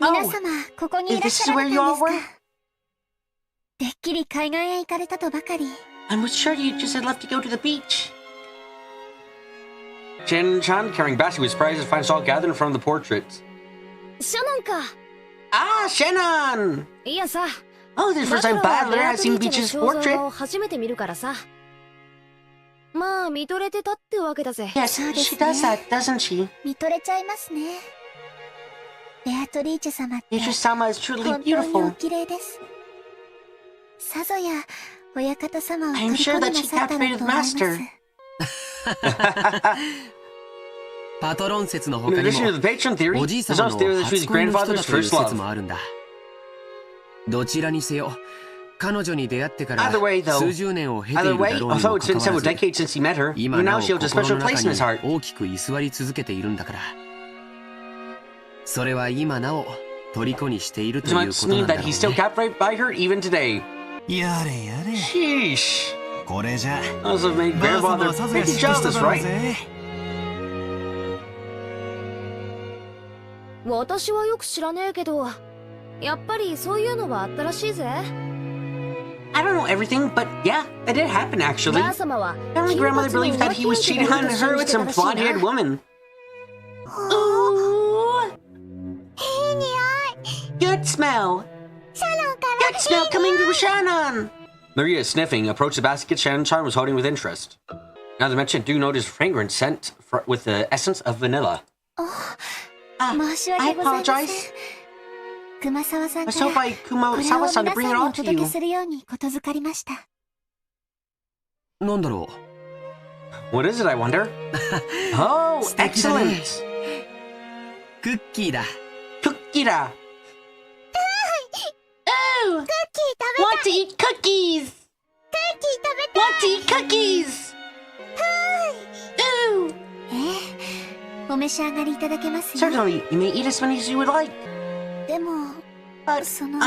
皆様、ここにいらっしゃられたんですか。てっきり海岸へ行かれたとばかり。I was sure you just had left to go to the beach. Shannon-chan, carrying basket, was surprised to find us all gathered in front of the portrait. シャノンか。Ah, Shannon! いやさ。Oh, this first time Battler has seen Beach's portrait. 初めて見るからさ。まあ見とれてたってわけだぜ。Yes, she does that, doesn't she? 見とれちゃいますね。ベアトリーチェ様って Beatrice-sama is truly 本当に beautiful. お綺麗です。さぞや親方様を I'm 虜 sure に that な she さったの captivated と the 思います。 master. パトロン説の In 他に addition to も the patron theory, おじい there's 様 also の theory that she was 初恋の人 grandfather's だという first 説 love. もあるんだ。どちらにせよ彼女に出会ってから Either way, though, 数十年を経てい either るだ way, ろうに although も it's か been かわ several らず decades since he met her, 今 even な now お she holds a 心 special の place 中 in に his heart. 大きく居座り続けているんだから。それは今なお虜にしていると This いうこ must となん mean だ that ろう he's still ね。 captivated by her even today. やれやれ。 Sheesh. これじゃ Also made ばあさま grandfather はさぞや pretty 嫉妬した jealous, だろう right? ぜ。私はよく知らねえけど、やっぱりそういうのはあったらしいぜ。I don't know everything, but yeah, that did happen actually. ばあ様は Apparently grandmother believed that he was cheating on her with some blonde-haired woman. Ooh. いい匂い。 Good smell. シャノンから Good smell coming from Shannon. Maria, sniffing, approached the basket Shannon-chan was holding with interest. Now that mentioned, do notice fragrance scent with the essence of vanilla. 申し I 訳ございません。 apologize. 熊沢さん I か was told ら by これを Kumasawa-san 皆 to さ bring ん it にお on to 届け you. するようにことづかりました。なんだろ What is it, I wonder? Oh, 素敵だね。 excellent. う。クッキーだ。 Cookie da. クッキー食べ Want to eat cookies. クッキー食べた Want to eat cookies. Ooh. お召し上がりいただけますよ。 Certainly, you may eat as many as you would like. でも But, その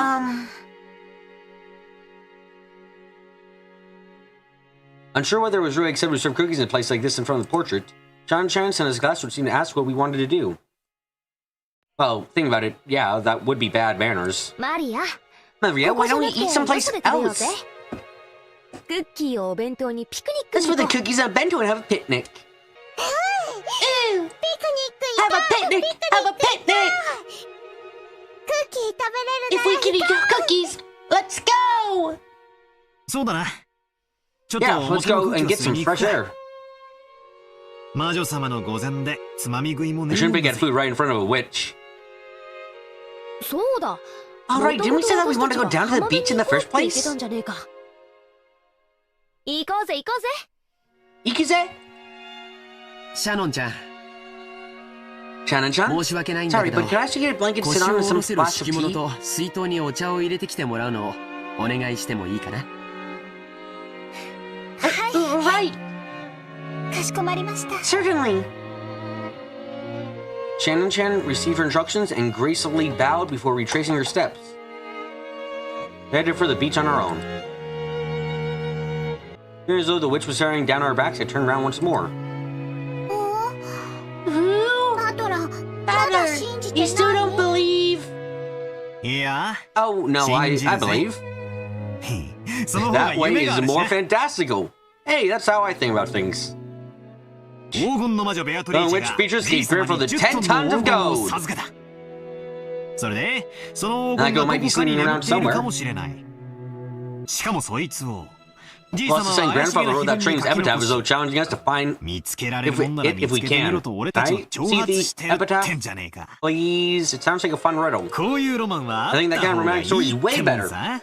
unsure whether it was really acceptable to serve cookies in a place like this in front of the portrait, John Chance and his class would seem to ask what we wanted to do. Well, think about it, yeah, that would be bad manners. マリア Maria, ここ why じゃ don't な we くて eat ど someplace こで食べようぜ。 else? クッキーをお弁当にピクニック Let's に put the 行こう。 cookies on a bento and have a picnic. ピクニック Have a picnic! Have a picnic! クッキー食べれ If we る can eat cookies, let's go! そうだな。ちょっと Yeah, 面 let's 白 go い and 空 get 気を吸い some に行く fresh か。 air. 魔女様の御前でつまみ食いもね We え shouldn't も be んだ getting ぜ。 food right in front of a witch. そうだ。 Alright, didn't we say that we want to go down to the beach in the first 言って place? たんじゃねえか。行こうぜ行こうぜ。 Ikize? シャノンちゃん、 Shannon-chan? 申し訳ないんだ Sorry, けど but could I actually get a blanket to 腰 sit を on and 下 some ろせる splash 敷 of 物 tea? と水筒にお茶を入れてきてもらうのをお願いしてもいいかな。Right, かしこまりました。 certainly. Shannon-chan received her instructions and gracefully bowed before retracing her steps. Headed for the beach on our own. Here, as though the witch was staring down our backs, I turned around once more. パトラ、まだ信じて You ない still don't believe? いや、 Oh, no, I 信じるぜ。 believe. その方が That way 夢があ is るし more な。 fantastical. Hey, that's how I think about things. 黄金の魔女ベアトリー The チェ witch が features じい gave 様 Grandfather に the 10 10 トン tons の of 黄金を gold. 授けた。それで、その黄 That 金 gold が might ど be こかに sitting 眠 around っている somewhere. かもしれない。しかもそいつを、じい Plus, 様 the は same 怪しげ grandfather な wrote 秘 that 伝に train's 書き epitaph 残 as し though challenging us to find 見つけられる if もんなら we, 見 if つ we けてみ can. ろと俺たちを Right? 挑 See 発 the してるって epitaph? んじゃねえか。 Please, it sounds like a fun riddle. こういうロマンはあ I っ think that た kind of 方がいい romantic story is っ way てもん better. さ。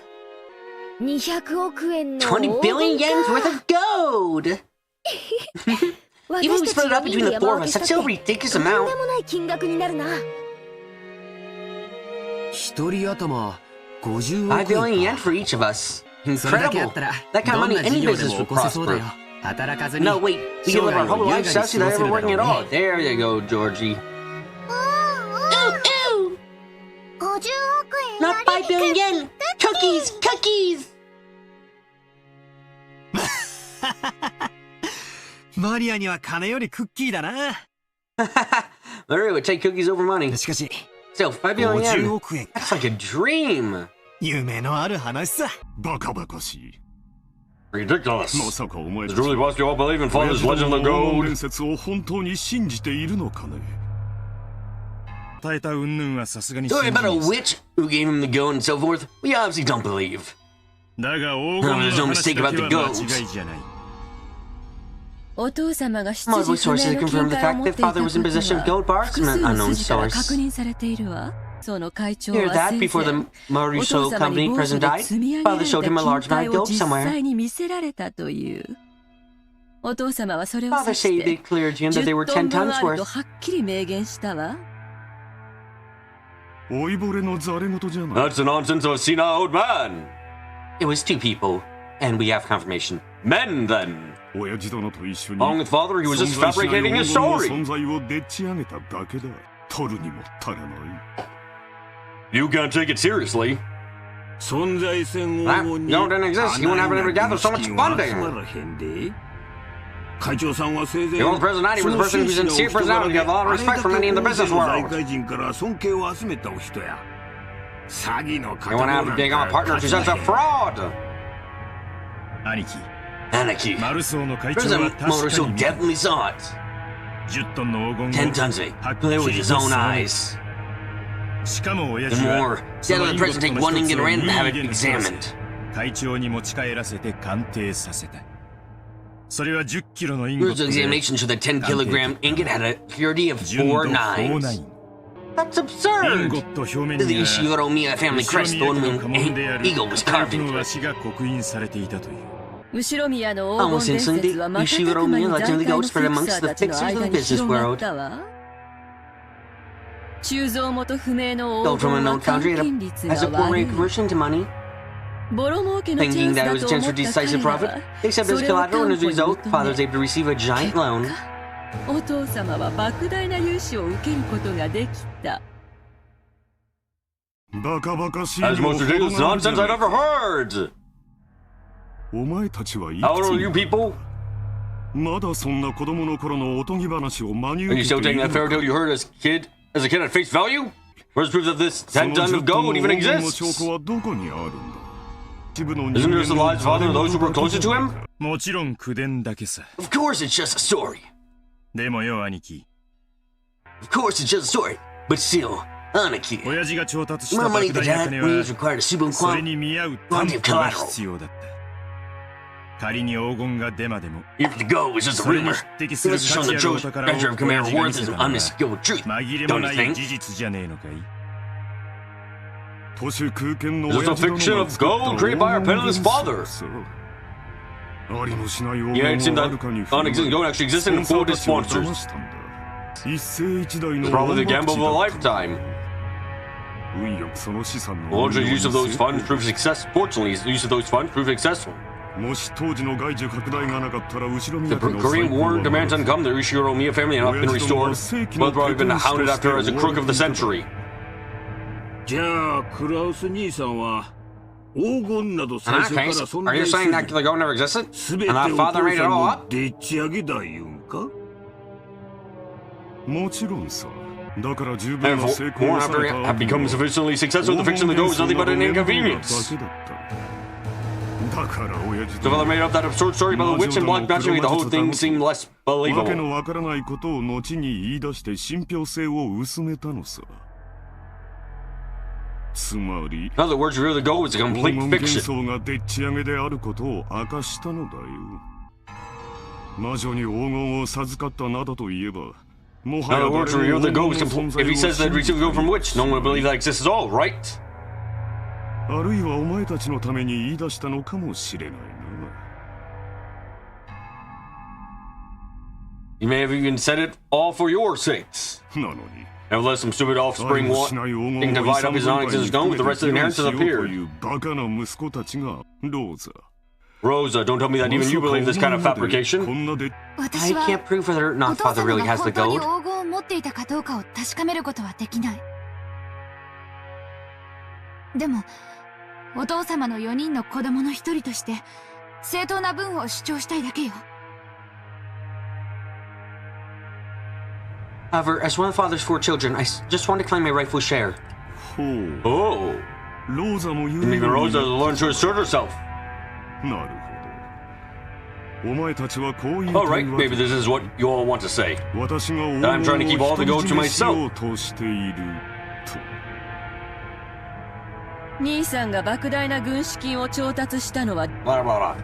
200億円の 20 billion yens worth of gold! Even if we 私 split た it ち up 4 between 人 the で four 山 of 分 us, けした that's っ still a て ridiculous とんで amount. もない金額になるな。一人頭50 5億 billion 円 yen か。 for each of us. それだけあ Incredible. ったら That kind of どん money な any 事業で business も would 起こせそうだ prosper. よ。働かずに No, wait, we can 生 live 涯 our を whole 優雅 lives に without 過ごせる ever だろ working う at all. ね。 There you go, Georgie. Ooh, ooh. 50億円 Not 5 billion yen. Cookies, cookies. マリアには金よりクッキーだな。Larry would take cookies over money. しかし、Still, 5 billion yen. That's like a dream. 夢のある話さ。バカバカしい。Ridiculous. まさかお前 It's たち really possible you all believe in Father's legend of the 伝 gold. 説を本当に信じているのかね。与えた云々はさすがに Story 信じ about a ます。 witch who gave him the gold and so forth, we obviously don't believe. だが黄金の There's no 話 mistake だ about け the は gold. 間違いじゃない。お父様が執 Multiple 事不 sources 明の confirm 金 the 塊を fact 持っ that ていた father こ was in と possession of は gold bars 複 from 数 an の unknown 筋から source. 確認されているわ。その会長 Hear は that 先 before 生 the お Maruso 父様 company に某所 president で died, 積み上げら father れた showed him a 金 large amount 塊 of を gold 実 somewhere. 際に見せられたという。お父様はそれを Father 指し said て they cleared him that they were 10トン 10 分 tons あると worth. はっきり明言したわ。老いぼれのざれ言じゃない。 That's the nonsense of a senile old man. It was 2 people, and we have confirmation. Men, then. 親父殿と一緒に Along with father, he was just 存在しない fabricating 黄 his 金の story. 存在をでっち上げただけだ。取るにも足らない。 You can't take it seriously. 存在線 That 黄金に gold didn't exist. He wouldn't have been able to gather so much 資金は funding. 集まらへんで。会長さんは生前 The old personality was a person whose sincere personality got a lot of respect from many in the business 在 world. 外人から尊敬を集めたお人や。詐欺の They won't have to dig on a partner who says a fraud. 兄貴、 Anarchy. マルソーの会長は Prison 確 Motor か so に見た。 definitely saw it. 10トンの黄 10 金を tons of it. はっき Clear with り his と own そう eyes. しかも親 The 父 more は said of the president take one ingot random to have it 任意で examined. 会長に持ち帰らせて鑑定させた。それは10キロのインゴッ Rules ト of で examination showed that 10 kilogram ingot had a purity of 純度 4 nines. 49。That's インゴ absurd. ット表面 The には Ishiguro Miya family 後ろ crest, 宮 the 家 one の家紋であ when る eagle was 大 carved 金 into の it. 足が刻印されていたという。後ろ宮の Almost 黄金伝 instantly, 説は瞬く Ishiguro 間に Miya 財 legend of the 界の goat フ spread ィク amongst サー the たちの fixers of 間 the に business 広がっ world. たわ。鋳造元不明の Gold 黄 from 金 a は known foundry 換金率が has a poor 悪 rate い。 of conversion to money. ボロ儲けのチャ Thinking ンス that it だ was と a 思 chance っ for た彼 decisive ら profit, は they accepted そ as れを collateral, 担 and as a 保に result, 認 father め was able to receive a giant loan. お父様は莫大な融資を受けることができた。バカバカしい That's the most ridiculous nonsense I've ever heard. お前たちはい How く old つ are you に people? まだそんな子供の頃のおとぎ話を真に Are 受 you け still てい taking る that の fairy か tale you heard as a kid at face value? Where's proof that this 10 ton of gold even の exists? 証拠はどこにあるんだ。一部の Isn't this the lives of father and those who were closer to him? もちろん口伝だけさ。 Of course it's just a story. でもよ兄貴、 Of course it's just a story. But still, Anarchy. 親父が調達し The た money 莫 that 大な dad 金 raised は required a suitable それ quantity に見合う担 of 保が collateral. 必要だった。仮に黄金がデマでも If the gold was just a それに rumor, 匹敵 it する was 価 shown 値 that あるお Joe's 宝を measure of 親 Khmer 父が見 worth せ is たのは unmistakable truth. 紛れも Don't な you い think? 事実じゃねえのかい。都市空間の Is this 親 a 父殿 fiction が of 作った gold created by our penniless father? ありもしない黄 Yeah, it 金 seemed をあ that るかに non-existent gold actually existed and スポン fooled サ his ーたちを騙 sponsors. したんだ。一世一代の It's probably the 大 gamble of a 博打だった。 lifetime. 運よくその資産の Fortunately, 運用 use of に those 成功 funds proved success. Fortunately, his use of those funds proved successful. もし当時の外需拡大がなかったら後ろ The 宮家の Korean 最高 War は demands uncome. The Ushiro Miya family had not been restored. Both probably been hounded after as a crook of the century. じゃあクラウス兄さんは黄金など In 最 that 初から case, 存 are you 在 saying that せ the gold never existed? ず全て And お that 父 father made it さん all の up? でっち上げだ言うんか。もちろんさ。だから十分 And な for 成功 more をさ after れた have become sufficiently successful, the fixing of the gold is nothing but an inconvenience. だから親父 The father made up that absurd story about the witch and black magic to make the whole thing seem less わけ believable. のわからないことを後に言い出して信憑性を薄めたのさ。つまり In other words, reveal the gold was a 黄 complete 金幻 fiction. 想がでっち上げであることを明かしたのだよ。魔女に黄金を授かったなどと言えば、も In はや other 誰 words, も reveal 黄 the 金 gold の was 存 complete. 在 If を he says that 信 he じ received て the gold from which, no one would believe that exists at all, right? あるいはお前たちのために言い出したのかもしれないな。You may have even said it all for your sakes. なのに Nevertheless, some stupid あり offspring もしない黄 wanting 金 to を divide up his non-existent gold with the rest of the inheritance と appeared. いうバカな息子たちがローザ。 Rosa, don't tell me that even you believe this kind of こ fabrication. んなで 私 I は can't prove whether or お not 父 father 様 really が has 本 the 当に gold. 黄金を持っていたかどうかを確かめることはできない。でもお父様の4人の子供の一人として正当な分を主張したいだけよ。However, as one of the father's 4 children, I just want to claim my rightful share. ほう Oh, ローザも言う maybe ように Rosa will learn to assert herself. なるほどお前たちはこう言いたい Alright, わけ maybe this is what you all want to say. 私が That I'm trying to keep all the gold to 独り占めし myself. ようとしていると兄さんが莫大な軍資金を調達したのは Blah, blah, blah.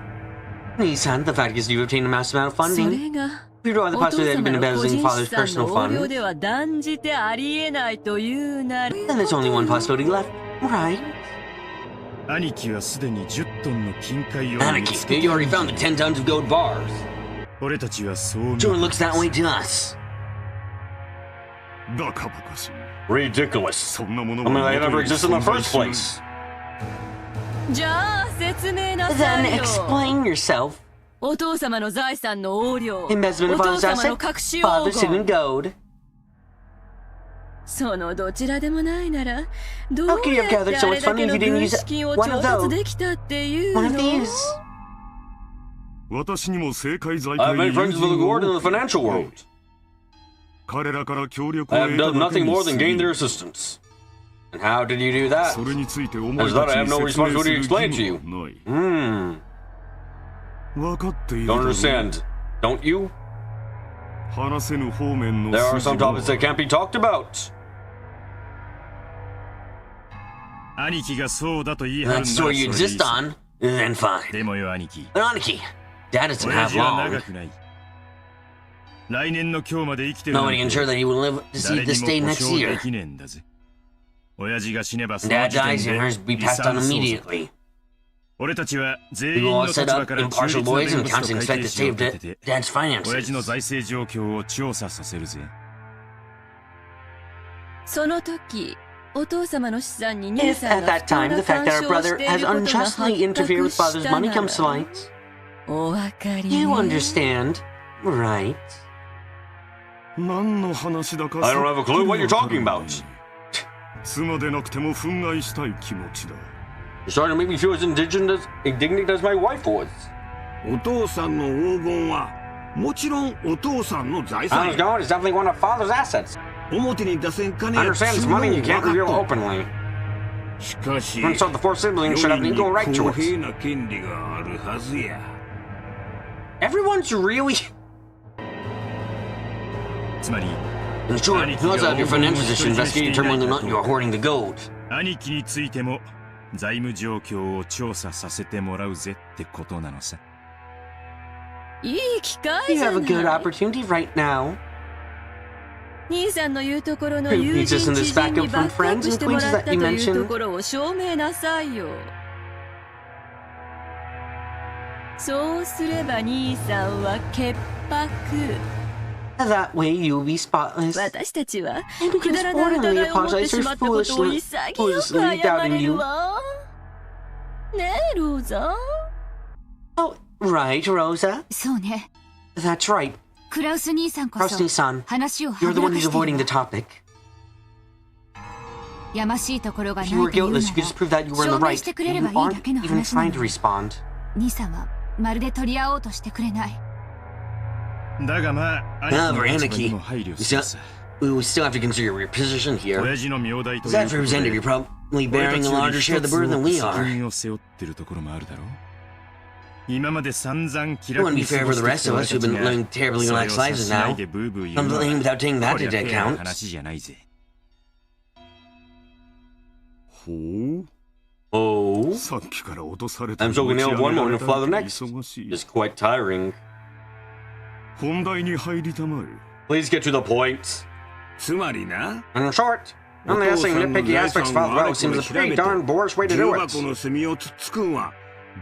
Nisan, the fact is you've obtained a massive amount of そ funding. れが We draw お the 父 possibility that 様 you've been の個 embezzling 人 father's 資産 personal の横領 funds. では断じてありえないというなら Then there's only one possibility left, right? 兄貴はすでに10トンの金塊を Anarchy, you already found the 10 tons of gold bars. 俺たちはそう見 Sure looks that way to us. バカバカしい Ridiculous. そんなもの I mean, は they never existed in the first 存在 place. しないじゃあ説明な Then さいよ explain yourself. お父様の財産の横領お Investment of 父 father's 様の asset, 隠し father's 黄 hidden 金 gold. そのどちらでもないならどう How could you や have って gathered あ so れ much だ funding け if の you didn't 軍 use 資金を one of 調達 those? できたっていう One の of these. 私にも政界財 I have 界 many friends with the Lord in the financial world. 彼らから協力 I を have 得た done だけ nothing に more す than る gain their assistance. And how did you do that? それについてお As 前 that た I ち have に no 説明す responsibility to る explain 義 to you. 務はない Hmm. 分かっている Don't だろう understand, don't you? 話せぬ方面の There are 筋 some も topics that can't be talked about. 兄貴がそうだと言い張るん That's だ where you それでいい exist on, then fine. でもよ兄貴 But Aniki, Dad doesn't 親 have 父は long. 長くない来年の今日まで生きてるなん Nobody can て ensure that he will live to see 誰 this に day も保 next 証で year. きねえんだぜ親父が死ねばそ When の Dad 時点 dies, で and hers will be 遺 passed 産 on 相続 immediately. 俺たちは We 全 will 員 all の立 set 場 up から中 impartial 立な lawyers 弁 and 護士と accounting 会 expect 計 to 士を save 立てて Dad's 親父の finances. 財政状況を調査させるぜその時お父様の資産に兄 If さん at が that 不当 time な the fact 干 that our 渉をし brother てい has ることが unjustly 発 interfered 覚 with し father's た money な comes to ら light, お分かり you ね understand, right? 何の話だか I don't have a clue what you're talking about. 妻でなくても憤慨したい気持ちだ You're starting to make me feel as indignant as my wife was. お父さんの黄金はもちろんお父さんの財産 Father's gold is definitely one of father's assets. 表に出せん金 I や understand it's money you can't 分 reveal かっと openly. しかし And so the 4 siblings should have 世 an に equal right to 公 it. 平な権利があるはずや Everyone's really... つまり In short, you also have your financial position investigating to determine whether or not you're hoarding the gold. 兄貴についても財務状況を調査させてもらうぜってことなのさいい機会 You じゃ have a good ない opportunity right now. 兄さんの言うところの Who 友 needs 人 us in 知 this 人に backup バ from ックアッ friends プ and してもら acquaintances った that と you いうと mentioned? ころを証明なさいよそうすれば兄さんは潔白 That way you'll be spotless. 私たちは And we く can だらない sportingly 疑いを持って apologize し for まったことを foolishly 潔く謝れるわねえローザ Oh, right, Rosa. そうね。 That's right. クラウス兄さんこ Krusty そ son, 話をは you're ぐ the ら one か who's して avoiding る the わ topic. やましいところがない If と you 言 were うなら guiltless, you could just prove that you were in 証 the 明 right. してくれれ You ばいいだ aren't けの even 話な trying の to respond. 兄さんはまるで取り合おうとしてくれないだがまあ However, 兄貴の立場に Anarchy, も配慮 you する still, さ we will still have to consider your position here. 親父の名代と As いう that こと representative, で you're probably 俺 bearing た a ちよ larger り share 一 of the つ burden 多 than く we 責 are. 任を背負ってるところもあるだろう今まで散々気 It 楽 wouldn't に be 過 fair ご for し the て rest きた of 俺 us た who've ち been が living terribly それを relaxed 察 lives しない now. でブーブー言う Come の to は think without taking that こり into ゃフェアな account. 話じゃないぜほう Oh, さっきから落とされて I'm so gonna nail one moment and fly the next. 忙しい it's quite tiring. 本題に入りたまえ Please get to the point. つまりな In short, unassing nitpicky aspects of our wealth seems a pretty darn boorish way to 重 do 箱 it. の隅をつっつくんは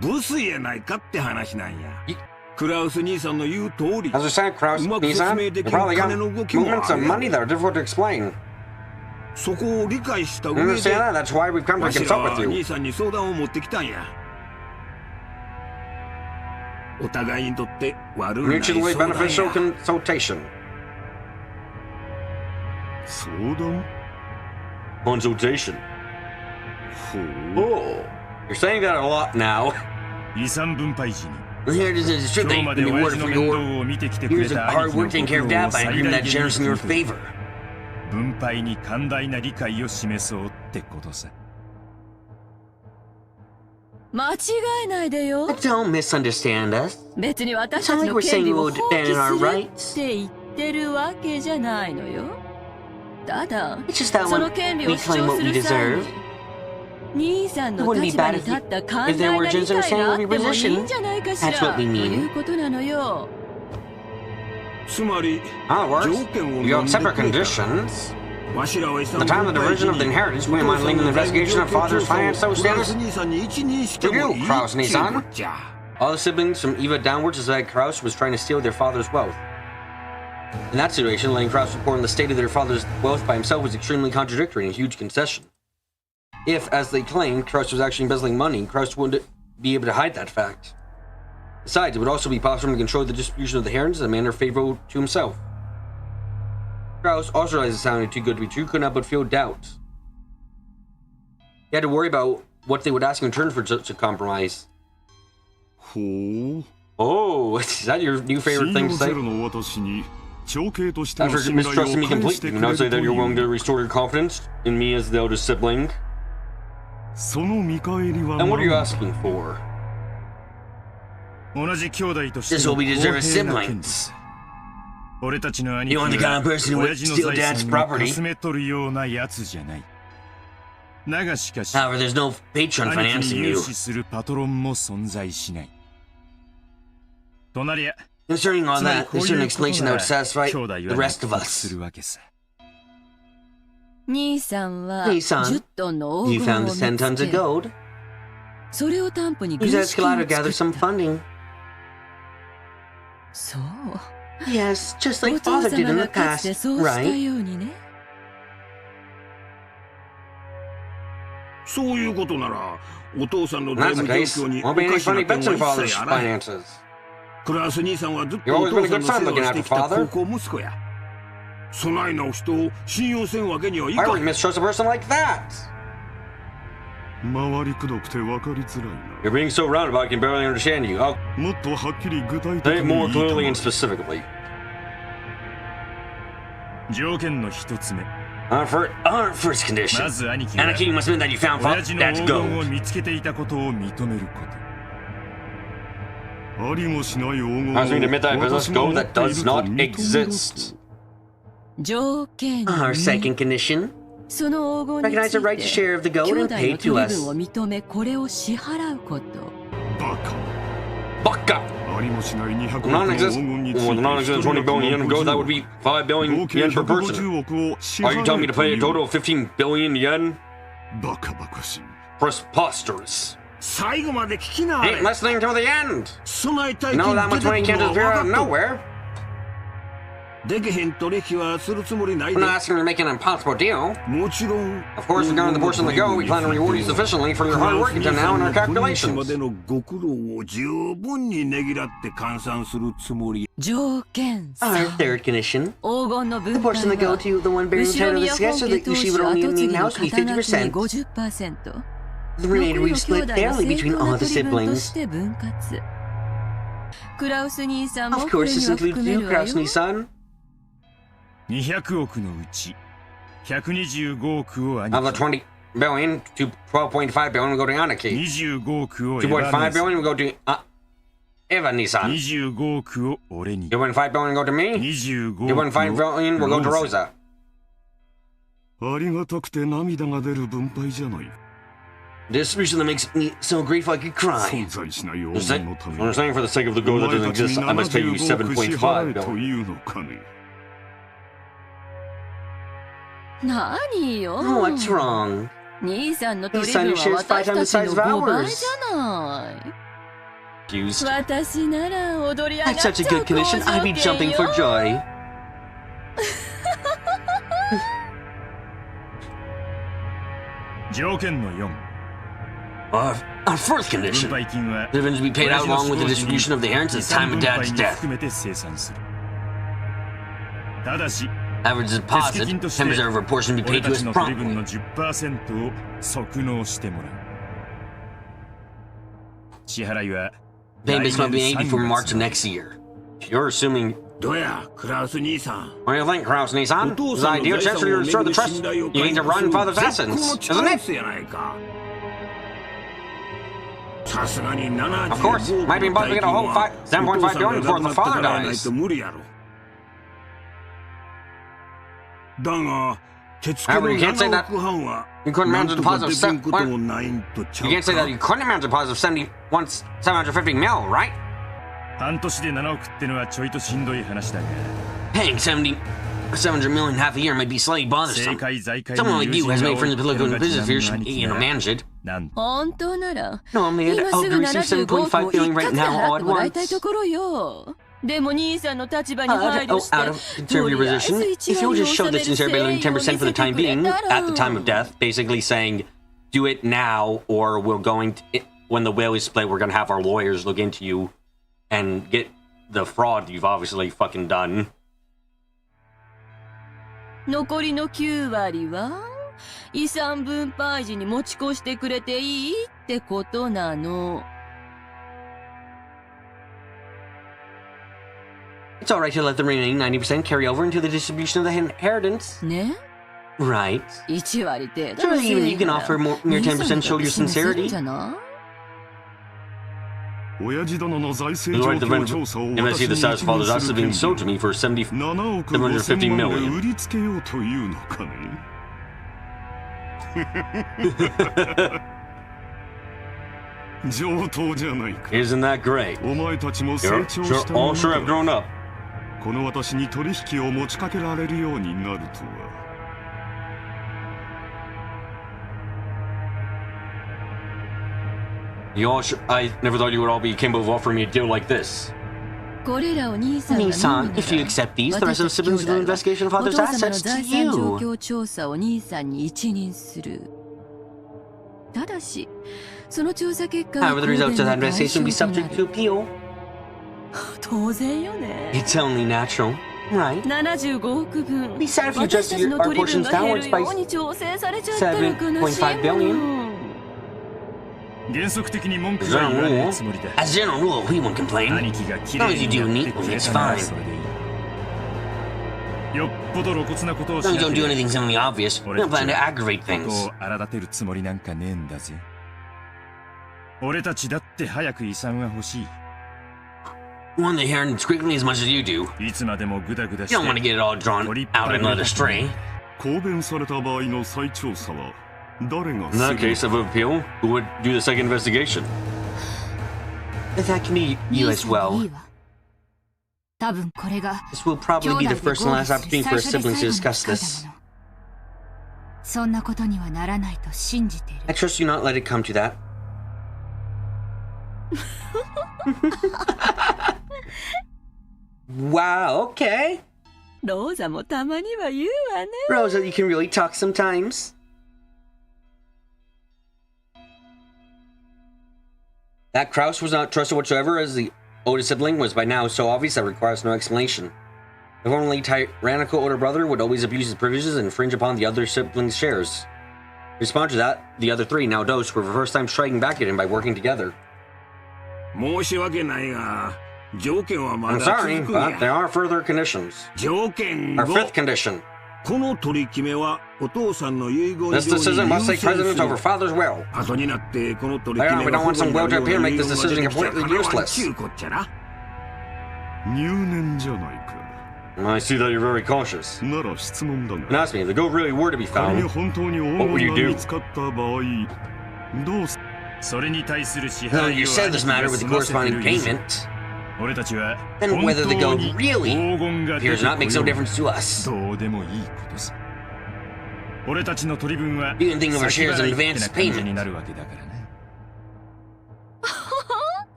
ブスやないかって話なんやいクラウス兄さんの言う通り As I said, Kraus, うまく説 Nissan, 明 you できる probably got 金の動きも movements あ of るや money ろ that are difficult to explain. そこを理解した You 上で understand that? That's why we've come to わしら consult は with you. 兄さんに相談を持ってきたんやお互いにとって悪いない Mutually 相談 beneficial や consultation. 相談 Consultation. ほう Oh, you're saying that a lot now. 遺産分配時に Here it is a strip 今日 that ま you で can be 親 rewarded 父の for 面倒 your を見てきてくれ years of た hard 兄貴の work taking ご care of 苦労を Dad by 最 agreeing 大 that 限に generous in your 認め favor. 分配に寛大な理解を示そうってことさ。間違えないでよ。 Don't misunderstand us. 別に私たちの権利を放棄するって言ってるわけじゃないのよ。ただ、 It's just that そ when の権利を we 主 claim 張 what す we る際 deserve, に兄さん it の wouldn't be 立場 bad に if 立った if 寛 there 大 were な理 gents 解があ understanding って what we もいい position. んじゃないかし That's ら what we と mean. いうことなのよ。つまり How it 条 works? 件を You 飲んで accept our くれた conditions. わしらは遺 The 産 time of the 分配時 division of the に inheritance, we might link an investigation of father's financial クラウ status. ス兄さんに一任しても To い you, い Kraus っていう 兄さん こっちゃ。 All the siblings from Eva downwards decided Kraus was trying to steal their father's wealth. In that situation, letting Kraus report on the state of their father's wealth by himself was extremely contradictory and a huge concession. If, as they claimed, Kraus was actually embezzling money, Kraus wouldn't be able to hide that fact. Besides, it would also be possible to control the distribution of the inheritance in a manner favorable to himself. Kraus also realized it sounded too good to be true, could not but feel doubt. He had to worry about what they would ask in return for such a compromise. ほう。 Oh, is that your new favorite 信 thing 用 to ゼ say? ロの私に長兄としての After 信頼を mistrusting me 返して completely, く you れ now る say と that い you're willing to う。 restore your confidence in me as the eldest sibling? その見返りは And what are you 何だ。 asking for? 同じ兄弟として This の will be 公 deserved as 平な権利。 siblings. 俺たちの兄貴 You は aren't the kind of person who would 親父の steal 財 dad's 産を property. かすめ取るようなやつじゃない。だがしかし、 However, there's no patron 兄貴 financing に you. 融資するパトロンも存在しない。となりゃ、 Concerning all つまり that, こう there's いう an こと explanation that が would satisfy 兄弟は the 納 rest of 得す us. るわけさ。兄さんは兄さん10トンの黄 You 金 found を the 10 見 tons つ of け、 gold. それを担保に軍 Use that 資金を escalator to 作 gather っ some た。 funding. そう。 Yes, just お like 父 father did 様 in が the かつて past, そうした right? ようにね。そういうことならお父さんの When 財 that's the 務状 case, 況に won't お be any かしな funny 点 bets は in 一 father's 切あらん。 finances. クラウス兄さんはずっと You've お always been 父 a さん good の son 世話 looking をして after きた father. 高校息子や。そないな人を信用せんわけにはい Why か would you ん。 mistrust a person like that? 回りくどくて分かりづらい You're being so roundabout, I can barely understand you. I'll な。もっとはっきり具体 say 的 it に more 言いた clearly ま and specifically. 条件の一つ目。 Our first condition. まず兄貴は Anarchy must mean that you found 親父の that 黄金を gold. 見つけていたことを認めること。ありもしない黄金 I was going to admit that I possess 私が gold 持 that っている does と not 認めろと exist. 条件 Our 2、 second condition. その黄金に Recognize つ the い right to て share of the 兄 gold 弟 and の pay 取 to り分を us. 認めこれを支払うこと。バカ Baka! ありもしない200億 The の黄 non-exist, 金につい well, the て non-existent 20 billion yen of gold, that would be 5 billion 合計 yen per person. 150億を支 Are you 払 telling me え to と pay い a う total of 15 billion yen? バカバカしい Preposterous. 最後まで聞きな。 Ain't listening till the end. 備え大 You 金 know that 出 much て money く can't るの just は appear 分 out か of っとる。 nowhere. できへん取引はするつもりない We're で。 not asking you to make an impossible deal. もちろん。 Of course, regarding the portion of the gold, we plan to reward you sufficiently for your hard work until now in our クラウス兄さんの今日ま calculations. でのご苦労を十分にねぎらって換算するつもり。条件 Our 3、 third condition. 黄金の The 分 portion 配 that go は to the one bearing the 後ろ title of the 宮 successor 本 that 家当 Ushi 主 would 後 only 継 need ぎ now の to be 肩書きに 50%. 50%。 The 残 remainder り we の兄 split 弟の fairly 正 between 当 all な the 取り分と siblings. して分割。クラウス兄さんも Of こ course, れ this には includes 含め you, るわよ。 Kraus-san. 200億のうち125億を兄 Of the 貴20 billion to 12.5 billion will go to Anarchy. 25億をエヴァ 2.5 姉さん billion will go to Evan-san. 25億を俺に 2.5 billion will go to me. 25億 2.5 billion will go to ローザ Rosa. ありがたくて涙が出る分配じゃない Distribution that makes me so grateful I could cry. 存在しない黄 I'm 金のため saying for the sake of the gold that お前 doesn't たちに exist, I must pay you 75億支払 7.5 えと billion. いうのかね何よ。 What's wrong? 兄さんの取り Son, 分 your は share's 5 私 times た the ち size の of 5倍 ours. じゃない。 Used. 私なら踊り上がっ That's ちゃ such う a good condition, 工 I'd 場 be 券 jumping よ for joy. 条件の4 Our fourth 分 condition. 配金は Dividends to be paid out along with the distribution of the inheritance at the time of 分配 dad's に death. 含めて生産するただし Average 手付 deposit 金として and reserve portion to be 俺 paid た to ち us の取り分 promptly. の 10% を即納してもらう支払いは Payment 来 must be 年 made 3 before March 月 of next year. You're assuming どや、クラウス兄さん。 What do you think, Kraus Nissan? His ideal chance for you to restore the trust. You need to run father's essence, isn't it? Of course, might be impossible to get a whole 7.5 billion before the father dies. However, you can't say that you couldn't manage a deposit of you can't say that you couldn't manage a deposit of 750 mil, right? 半年で7億ってのはちょいとしんどい話だが Paying 700 million half a year might be slightly bothersome. Someone like you has made friends with political and business fears, manage it. 本当なら No, I'm the 今すぐ receive 75 7.5 億 billion 一 right 括で now 払 all って at もらいたい once. ところよ。でも兄さんの立場に配慮して Out of conservative position, if you'll just show the sincere billion 10% for the time being, at the time of death, basically saying, do it now, or we're going to, when the will is split, we're going to have our lawyers look into you and get the fraud you've obviously fucking done. 残りの9割は遺産分配時に持ち越してくれていいってことなの。It's alright to let the remaining 90% carry over into the distribution of the inheritance. ね Right. 1割程度 Surely even you can offer mere 10% show your sincerity. じゃない 親父殿の財 If 政 I 状況調査を see the status of father's assets being sold to me for 7億 750 5000万で million. 売りつけようというのかね上等じゃないか Isn't that great? お前たちも成 You're 長した all sure I've grown up. この私に取引を持ちかけられるようになるとは I never thought you would all be capable of offering me a deal like this. これらを兄さんが Nissan, if you accept these, the rest of the siblings will do an investigation of father's お父様の assets 財 to 産状 you. 況調査を兄さんに一任する。ただし、その調査結果が However, the results of that investigation will be subject to appeal. 当然よね。 It's only natural, right? 75億分。 Be sad if you 私 adjusted たちの our 取り分 portions が減 downwards る by ように調整されちゃったら悲しい7.5 billion. もん。原則的に文句 As は a 言われ rule, るつもりだ as a general rule, we won't complain. 兄貴が綺 As long 麗 as you に do やって neatly, くれ it's たなら fine. それでいいよっぽど露骨なことを As し long な as you け don't do れ anything suddenly obvious, we 俺 don't たち plan to は aggravate こと things. を荒立てるつもりなんかねえんだぜ俺たちだって早く遺産は欲しい We want the inheritance quickly as much as you do. いつまでもグダグダし You て don't want to get it all drawn out and led astray. 公弁された場合の再調査は誰が In す that る case of appeal, who would do the second investigation? That can be you as well. 多分これが This will probably be the first and last opportunity for our siblings to discuss this. そんなことにはならないと信じている I trust you not let it come to that. Wow, okay. ローザもたまには言うわね。 Rosa, you can really talk sometimes. That Kraus was not trusted whatsoever as the oldest sibling was by now so obvious that it requires no explanation. The formerly tyrannical older brother would always abuse his privileges and infringe upon the other siblings' shares. In response to that, the other three, now Dos, were for the first time striking back at him by working together. 申し訳ないが、条件はま I'm だ sorry, 続く but ん there や。 are further conditions. 条件 Our 5 fifth condition. この取り決めはお父さんの遺言以上に This decision must take 優先 precedence す over る。 father's will. 後になってこの取り Later 決 on, め we don't want some will to appear and make this が decision 不利な completely ような useless. ちゅうこっちゃな。入念じゃないか I see that you're very cautious. なら質問だ And が ask me, if the gold really were to be 仮に found, 本当に黄 What will you 金 do? が見つかった場合どうすそれに対する支 though 払い you を settle 兄 this 貴が matter with the 済ませて corresponding る以上 payment, 俺たちは then 本 whether the 当 gold に really 黄金が出 appears て not こ makes よ no う difference to us. どうでもいいことさ俺たちの取り分は You can think of our 先 shares 払 in いって advance な感じ payment. になるわけだからな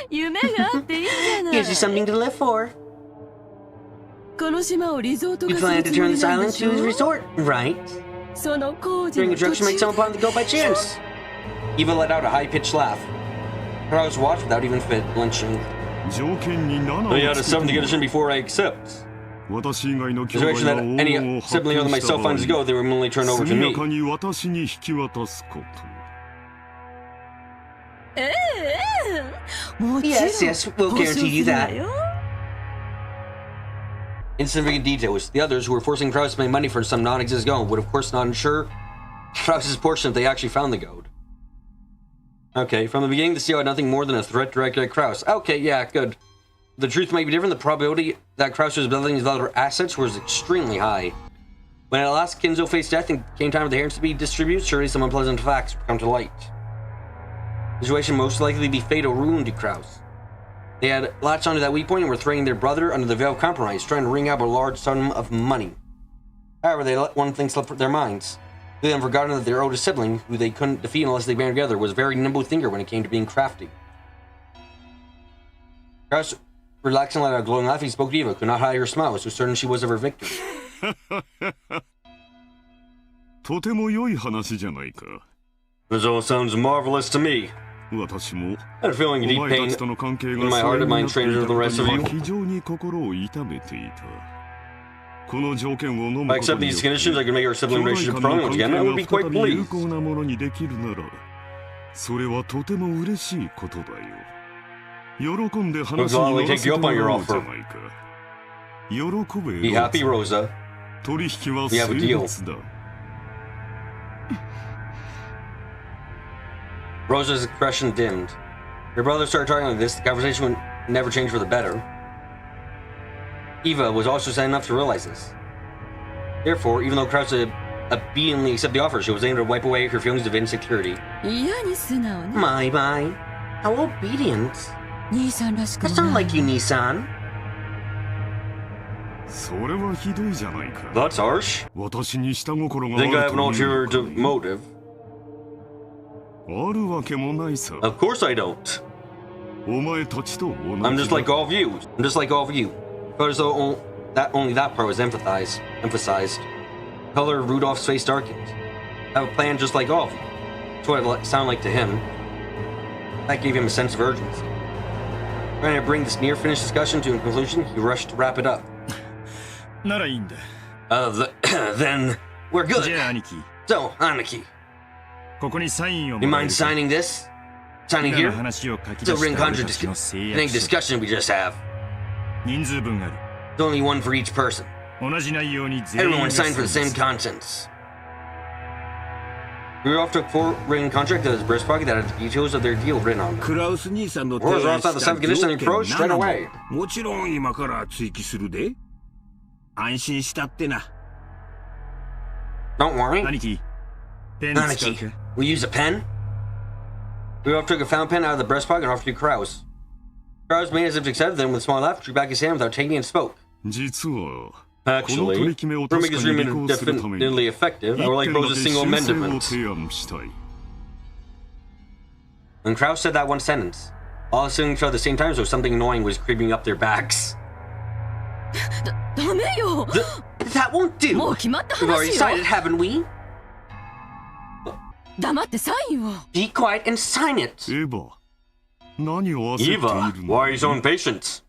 夢があっていいじゃない。 Gives you something to live for. この島をリゾート You 化す plan る to つも turn り this なんで island し to ょ his resort, right? その工事 During の construction, make 途 someone upon the go by chance. Eva let out a high-pitched laugh. Kraus watched without even flinching. 条件に7を But you had a つけ seventh て condition before I accept. 私以外の兄 The 弟 situation が that 黄 any 金を発 sibling 見 other than した myself 場合 finds gold, they will willingly turn over to 速 me. やかに私に引き渡すことええもちろん Yes, yes, we'll 保証 guarantee you するわ that. よ insignificant details. The others, who were forcing Kraus to pay money for some non-existent gold, would of course not ensure Kraus's portion if they actually found the gold. Okay, from the beginning, the seal had nothing more than a threat directed at Kraus. Okay, yeah, good. The truth might be different. The probability that Kraus was building his other assets was extremely high. When at last Kinzo faced death and came time for the inheritance to be distributed, surely some unpleasant facts would come to light. The situation most likely be fatal ruin to Kraus. They had latched onto that weak point and were threatening their brother under the veil of compromise, trying to wring out a large sum of money. However, they let one thing slip from their minds. They had forgotten that their oldest sibling, who they couldn't defeat unless they banded together, was a very nimble thinker when it came to being crafty. Kraus, relaxing like a glowing laugh, he spoke to Eva, could not hide her smile, so certain she was of her victory. とても良い話じゃないか。 This all sounds marvelous to me. 私も I had a feeling お deep 前た pain ちとの関係 in が my 疎 heart 遠 of に mine なってい stranger た than the こと rest に of は you. 非常に心を痛めていた。この条件を飲む If I こと accept によ these って conditions, I can make our 兄 sibling 弟 relationship 間の permanent 関 again. 係 I が would be 再 quite び有 pleased. 効なものにできるなら、それはとても嬉しいことだよ。喜んで話に乗らせてもらおうじゃないか。喜べ、 Be happy, Rosa. 取引は We have a 成 deal. 立だ。 Rosa's expression dimmed. Her brother started talking like this. The conversation would never change for the better. Eva was also sad enough to realize this. Therefore, even though Kraus obediently accepted the offer, she was able to wipe away her feelings of insecurity. 嫌に素直ね。 My, how obedient. 兄さんらしく That's も not ない like you, Nissan. それはひどいじゃないか。 That's harsh. 私に下心が I あ think I る have と an いうのか ulterior motive. あるわけもないさ。 Of course I don't. お前たちと同 I'm じ just だ。 like all of you. I'm just like all of you. But as though only that part was emphasized. The color of Rudolph's face darkened. I have a plan just like all of you. That's what it sounded like to him. That gave him a sense of urgency. Trying to bring this near-finished discussion to a conclusion, he rushed to wrap it up. ならいいんだ。 Then we're じ good. ゃあ兄貴、 So, Aniki, ここにサインを you もらえ mind るか。 signing this? Signing 今 here? の話を書き It's 出 a し written た俺 contract たちの誓 any 約書。 discussion we just have. 人数分ある。 There's only one for each person. 同じ内容に全員が Everyone signed for the サイ same ンする contents. Rudolph took four written contract to his breast pocket that had the details of their deal written on them. クラウス兄さんの Orders 提 are 案 outside the した seventh condition and 条 approach 件 straight 7 away. もちろん今から追記するで。安心したってな。 Don't worry. 兄貴、ペン使う Aniki, か。 we use a pen? Rudolph took a fountain pen out of the breast pocket and offered it to Kraus. Kraus made as if to accept it, then with a small laugh, drew back his hand without taking it and spoke. 実は Actually, to make this agreement definitely effective, I would like to propose a single 一点だけ修正を amendment. 提案したい。 When Kraus said that one sentence, all listening to each other at the same time, so something annoying was creeping up their backs. ダメよ。 That won't もう do! 決まった We've already 話 decided, よ。haven't we? 黙ってサインを。 Be quiet and sign it! エヴァ、何を焦ってい Eva, る why are you so の？ impatient?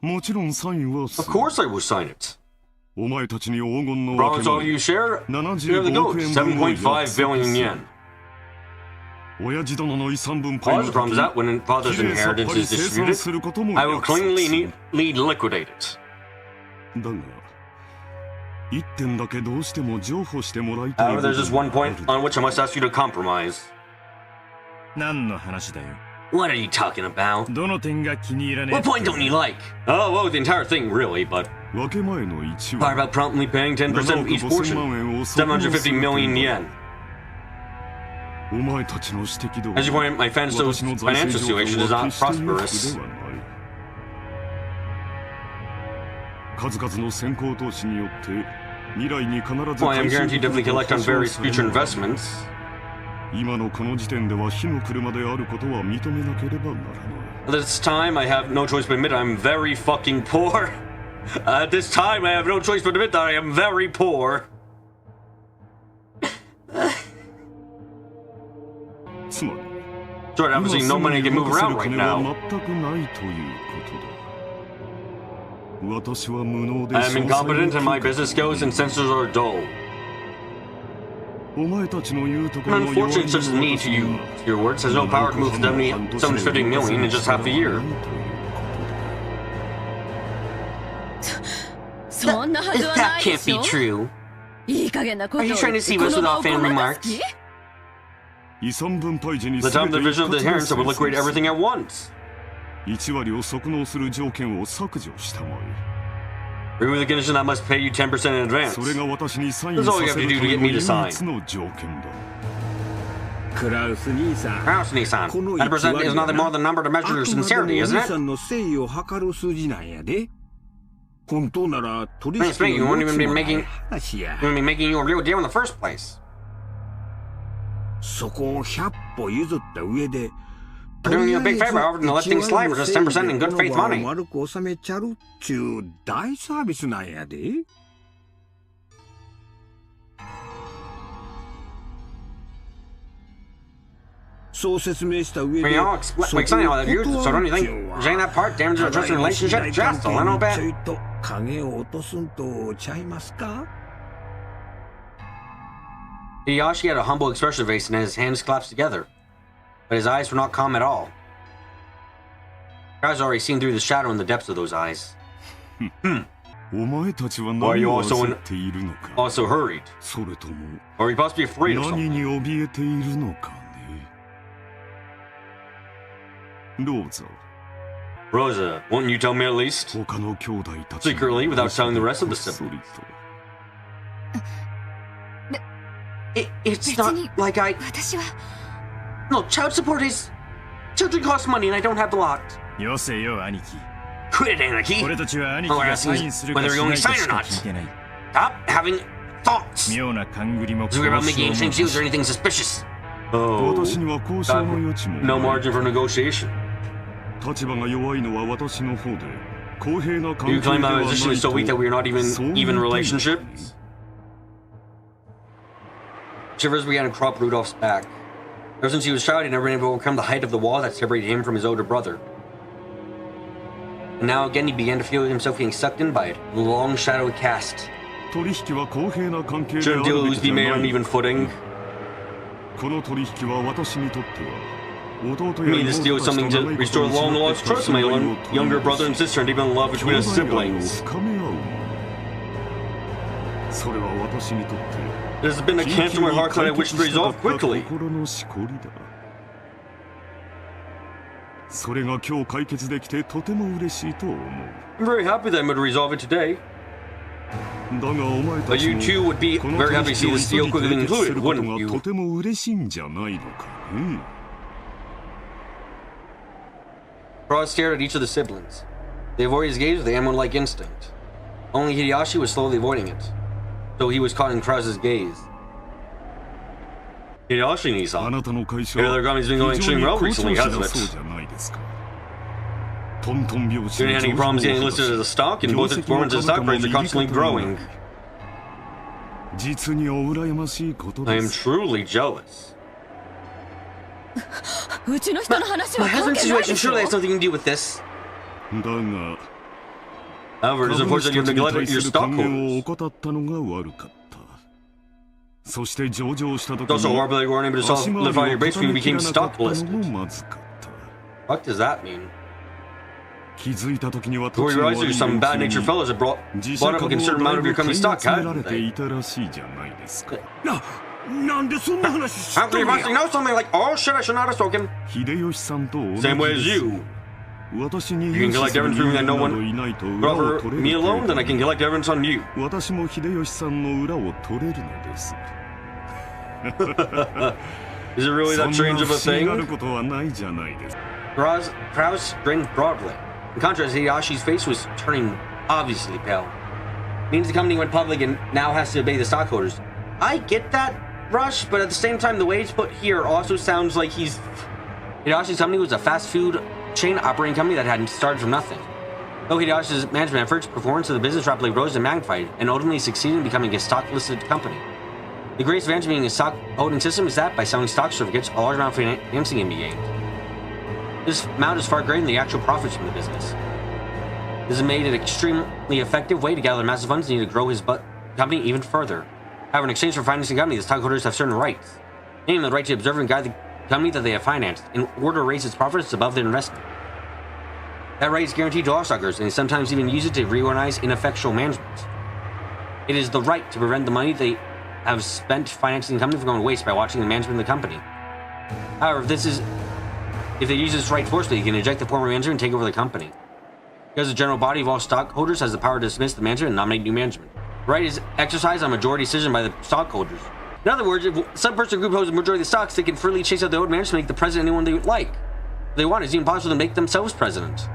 もちろんサインはす Of る。 course I will sign it. お前たちに黄金の分 Promise け all 前 you share? Here the 75 gold, 億円分を約 7.5 束 billion する yen. 親父殿の遺産分配 All の the 時 problems that when き father's れいさっ inheritance ぱり is 清算 distributed, することも I will 約束す cleanly る。 liquidate it. だが、一点だけどうしても譲歩してもらいたい However, 部分 there's just one があ point る。 on which I must ask you to compromise. 何の話だよ。 What are you talking about? どの点が気に入らねえ What point don't you like? Oh, well, the entire thing, really, but 分け前の1 part は about promptly paying 10% 7 of 億 each 5000 portion. 万円を即納す750る million 点 yen. だ。お前たちの指摘通り As you pointed out, my Fansto's 私の財 financial 政状 situation 況 is は not 決して裕 prosperous. 福ではない。数々の先行投資によって未来に必ず Well, I am 回収 guaranteed で to きる definitely と collect on 保証 various され future るが investments. 今のこの時点では火の車であることは認めなければならない。 At this time, I have no choice but admit I'm very fucking poor. At this time, I have no choice but admit that I am very poor. つまり So obviously, no money can move around right 今すぐに動 now. かせる金は全くないということだ。私は無能で I am 詳細を incompetent and my 記憶 business skills and sensors are dull. お前たちの言うところ An の弱い unfortunate such as me to you, your words, has no power to move 750 million in just half a year. そんなはずは That ないで can't し be ょ。 true. いい加減なことを Are 言 you って trying to see こ us の without 場を fan ごまか remarks? す気？遺産分配時に The 全 top て division of the 一括 Herons で would liquidate 生成 everything at once. 1割を即納する条件を削除したまえ。 Remove the condition that I must pay you 10% in advance. それが私にサイン That's さ all you せ have る to do た to め get の me 唯 to 一 sign. の条件だ。クラウス兄さん。 Kraus, Nissan. この That percent is nothing more than a number to あ measure く your までも sincerity, 兄 isn't さ it? んの誠意を測る数字なんやで。本当なら取 Thanks, mate. 引 You の wouldn't 余 even 地 be もない making, 話や。 you wouldn't be making you a real deal in the first place. そこを100歩譲った上で、 We're doing you a big favor, however, to let things slide for just 10% in good faith この場を money. 丸く収めちゃるっちゅう大サービスなんやで。そう説明した上 When で、 you all explain all that you so don't you think saying that part damages our trust in relationship just a little ちょ bit? いと影を落とすんとちゃいますか？ Hideyoshi had a humble expression face and his hands clasped together, but his eyes were not calm at all. Kraus already seen through the shadow in the depths of those eyes. お前たちは Why 何 are you を also 焦っているのか。 Also hurried, それとも or he possibly afraid of 何 something. に怯えているのかね。どうぞ。 Rosa, won't you tell me at least? 他の兄弟たちに Secretly, without telling the rest of the こっそり siblings. と It's not like I. 私は No, child support is. Children cost money and I don't have the lot. よせよ兄貴。 Quit it, Anarchy. 俺たちは兄貴がサインするか Whether し you な only いか sign し or か not. 聞いてない。 Stop having thoughts. 妙な勘繰りも As we were about 交 making 渉 exchange も deals or anything suspicious. Oh. 私には交渉の余地も No ない。 margin for negotiation. 立場が弱いのは私の方で公平な関 You 係で claim は my ない position is so weak that と we are not そう言 even いたいのか relationships? Shivers began to crop Rudolph's back. Ever since he was a child, he had never been able to overcome the height of the wall that separated him from his older brother. And now again he began to feel himself getting sucked in by it, the long shadow it cast. 取引は公平な関係であ Shouldn't るべ deals き be じゃ made な on い。 even footing? この取引は私にとっては弟 For や me, this deal 妹 is たちと something 長 to いこと restore を long 失っ lost た trust in my 信頼を own 取り younger 戻 brother and し sister and even love 兄 between 弟 us 愛を siblings. 深め合うのだ。それは私にとって It has been a 緊 cancer 急 in my に heart that 解 I wish 決 to したか resolve った quickly. 心のしこりだ。それが今日解決できてとても嬉しいと思う。 I'm very happy that I'm able to resolve it today. だがお前た But ち you も too would be この very 取 happy to 引 see を this 一 deal 人 quickly 締結す concluded, ること wouldn't が you? とても嬉しいんじゃないのかね。 Frost stared at each of the siblings. They avoided his gaze with the ammo-like instinct. Only Hideyoshi was slowly avoiding it, so he was caught in Kraus's gaze. Hideyoshi あ Nissan. なたの会社 Your は other company's been going 非常 extremely に well 好調 recently, 子だ hasn't そう it? じゃないですか。トントン拍子 You に didn't have any 上 problems 手 getting に listed 動 as か a し stock, and both its performance and stock prices are constantly growing. 実にお羨ましいこと I で am す。 truly jealous. うちの人の話 My は関 husband's 係ない situation でしょ。 surely has something to do with this. だが However, it is 株 unfortunate 主 you た have ちに neglected 対 your する還元を stockholders. 怠ったのが悪かった。そして上場した時 It's also に horrible that you weren't able to 足回りを solidify your base when you 固めき became らなか stock ったの listed. もまずかった。 What does that mean? 気づいた時には Before 土 you 地の realized 悪 there's い some 連中 bad に natured fellows that bought 自社 up a 株を considerable だ amount い of ぶ your 買い company 集 stock, められ hadn't てい they? たらしいじゃないですか。なんでそんな話知っ How と could you んや possibly know something like, oh shit, I should not have spoken? 秀吉さんと同じ Same way で as す。 you. 私に You can 融資 collect する evidence 人 proving that 間 no など one いないと But 裏を for 取れ me る alone, 程 then I 度 can に collect evidence on you. 私も秀吉さんの裏を取れるのです。 Is it really そ that んな strange of 不 a 思議がある thing? ことはないじゃないですか。 Kraus grinned broadly. In contrast, Hideyoshi's face was turning obviously pale. Means the company went public and now has to obey the stockholders. I get that, Rush, but at the same time, the way it's put here also sounds like he's... Hideyoshi's company was a fast food chain operating company that had started from nothing. Though Hideyoshi's management efforts, performance of the business rapidly rose and magnified, and ultimately succeeded in becoming a stock-listed company. The greatest advantage of being a stock holding system is that by selling stock certificates, a large amount of financing can be gained. This amount is far greater than the actual profits from the business. This has made it an extremely effective way to gather massive funds needed to grow his company even further. However, in exchange for financing the company, the stockholders have certain rights, namely the right to observe and guide the company that they have financed in order to raise its profits above their investment. That right is guaranteed to all stockholders, and they sometimes even use it to reorganize ineffectual management. It is the right to prevent the money they have spent financing the company from going to waste by watching the management of the company. However, if they use this right forcefully, you can eject the former manager and take over the company. Because the general body of all stockholders has the power to dismiss the manager and nominate new management. The right is exercised on majority decision by the stockholders. In other words, if some person or group holds a majority of the stocks, they can freely chase out the old management to make the president anyone they would like. If they want, it's even possible to make themselves president.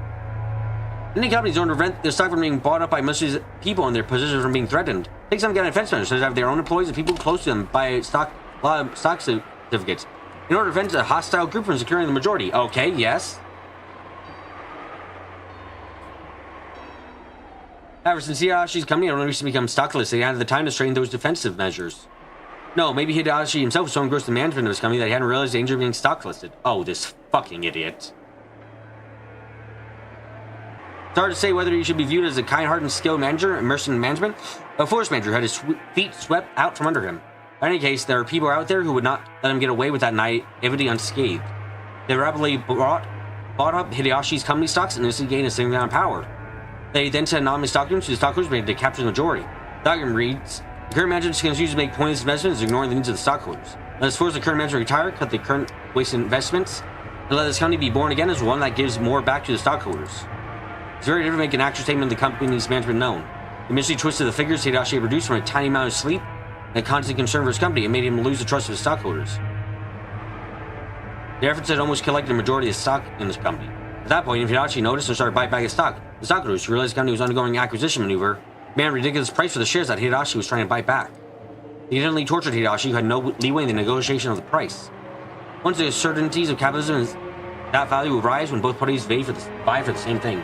Any companies don't prevent their stock from being bought up by most of these people and their positions from being threatened. Take some kind of defense measures, such as have their own employees and people close to them buy stock certificates in order to prevent a hostile group from securing the majority. Okay, yes. However, since Hideyashi's company only recently become stocklisted, he had the time to straighten those defensive measures. No, maybe Hideyoshi himself was so engrossed in the management of his company that he hadn't realized the danger of being stocklisted. Oh, this fucking idiot. It's hard to say whether he should be viewed as a kind-hearted and skilled manager immersed in management, a forced manager who had his feet swept out from under him. In any case, there are people out there who would not let him get away with that naivety unscathed. They rapidly bought up Hideyashi's company stocks and instantly gained a significant amount of power. They then sent anonymous documents to the stockholders to capture the majority. The document reads, the current management continues to make pointless investments, ignoring the needs of the stockholders. Let us force the current management to retire, cut the current wasted investments, and let this company be born again as one that gives more back to the stockholders. It's very difficult to make an accurate statement of the company's management known. He initially twisted the figures Hideyoshi had produced from a tiny amount of sleep and a constant concern for his company. It made him lose the trust of his stockholders. The efforts had almost collected a majority of the stock in this company. At that point, Hideyoshi noticed and started buying back his stock. The stockholders, who realized the company was undergoing an acquisition maneuver, demanded a ridiculous price for the shares that Hideyoshi was trying to buy back. He instantly tortured Hideyoshi, who had no leeway in the negotiation of the price. Once the certainties of capitalism, that value will rise when both parties vie for the same thing.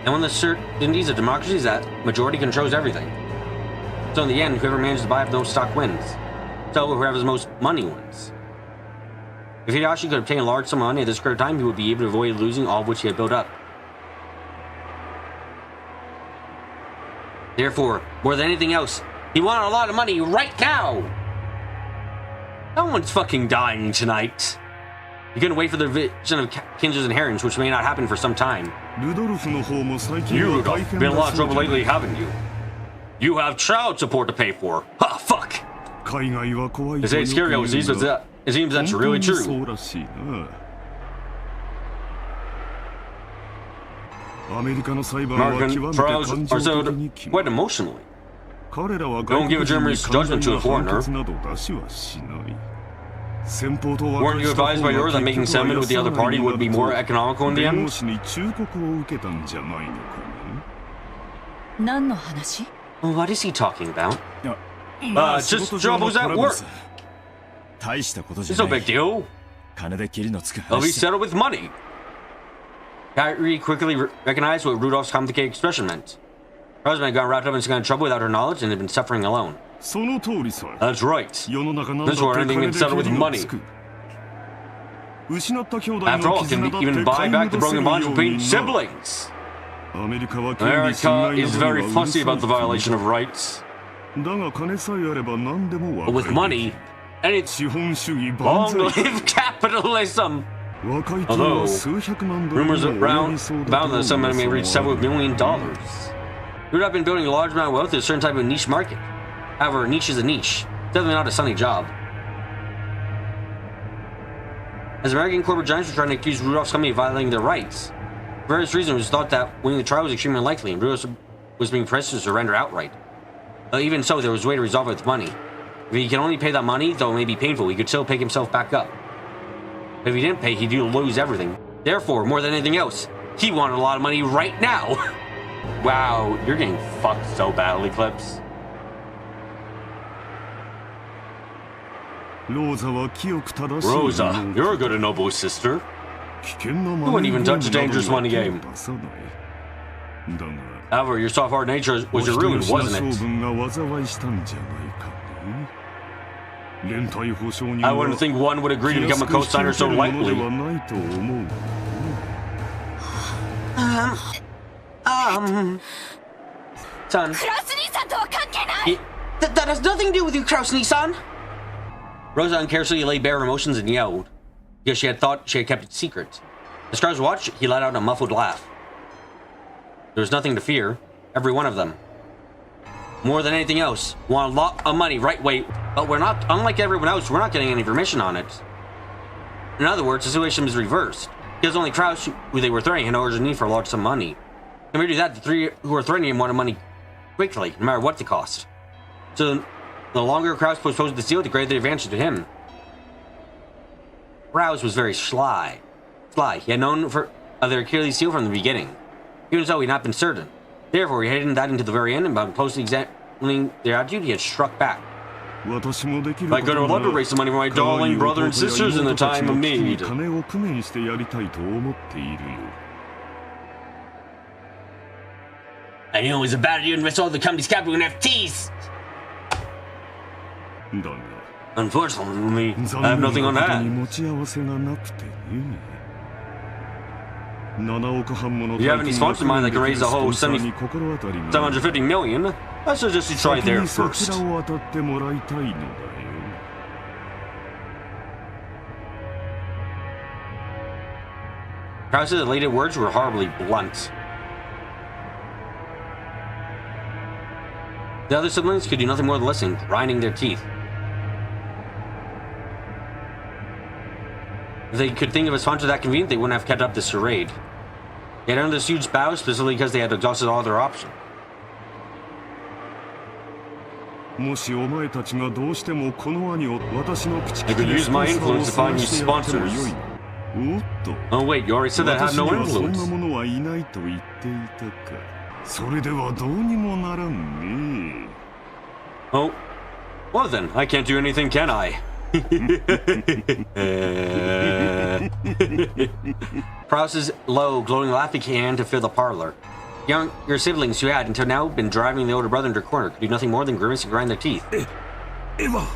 And one of the certainties of democracy is that majority controls everything. So in the end, whoever manages to buy up the most stock wins. So whoever has the most money wins. If Hideyoshi could obtain a large sum of money at this current time, he would be able to avoid losing all of which he had built up. Therefore, more than anything else, he wanted a lot of money right now! No one's fucking dying tonight. You couldn't wait for the vision of Kinza's inheritance, which may not happen for some time. You, Rudolph, been in a lot of trouble lately, haven't you? You have child support to pay for. Ha, fuck! They say it's scary overseas, but it seems that's really true. American trials are settled quite emotionally. Don't give a generous judgment to a foreigner. Weren't you advised by yours that making settlement with the other party would be more economical in the end? What is he talking about? Just troubles at work. It's no big deal. They'll be settled with money. Kyrie quickly recognized what Rudolph's complicated expression meant. Her husband had gotten wrapped up in some kind of trouble without her knowledge and had been suffering alone. That's right. This is where anything can settle with money. After all, it can even buy back the broken bonds between siblings. America is very fussy about the violation of rights. But with money, and it's long live capitalism! Although, rumors around about that some money may reach several $1 million. We would have been building a large amount of wealth in a certain type of niche market. However, niche is a niche. Definitely not a sunny job. As American corporate giants were trying to accuse Rudolph's company of violating their rights, for various reasons it was thought that winning the trial was extremely unlikely, and Rudolph was being pressed to surrender outright. Even so, there was a way to resolve it with money. If he could only pay that money, though it may be painful, he could still pick himself back up. But if he didn't pay, he'd lose everything. Therefore, more than anything else, he wanted a lot of money right now! Wow, you're getting fucked so badly, Clips. Rosa, you're a good and noble sister. You wouldn't even touch a dangerous money game. However, your soft-hearted nature was your ruin, wasn't it? I wouldn't think one would agree to become a co-signer so lightly. Son. That has nothing to do with you, Kraus-ni-san! Rosa uncarelessly laid bare her emotions and yelled, because she had thought she had kept it secret. As Kraus watched, he let out a muffled laugh. There was nothing to fear. Every one of them. More than anything else, want a lot of money, right? Wait, but we're not, unlike everyone else, we're not getting any permission on it. In other words, the situation was reversed. Because only Kraus, who they were threatening, had no urgent need for a large sum of money. Compared to that, the three who were threatening him wanted money quickly, no matter what the cost. So, the longer Kraus postponed the deal, the greater the advantage to him. Kraus was very sly. He had known for their Achilles heel from the beginning. Even so, he had not been certain. Therefore, he hidden that into the very end, and by closely examining their attitude, he had struck back. I could have loved to raise some money for my darling brother and sisters in the time of need. I knew it was a bad idea to invest all the company's capital in FTs. Unfortunately, I have nothing on hand. Do you have any sponsors in mind that can raise a whole 750 million? I suggest you try there first. Krause's elated words were horribly blunt. The other siblings could do nothing more than listen, grinding their teeth. If they could think of a sponsor that convenient, they wouldn't have kept up this charade. They had earned this huge bow specifically because they had exhausted all their options. I could use my influence to find you sponsors. Oh wait, you already said that I have no influence. Oh, well then, I can't do anything, can I? Krause's low, glowing laugh began to fill the parlor. Your siblings, who had until now been driving the older brother into a corner, could do nothing more than grimace and grind their teeth. Eva!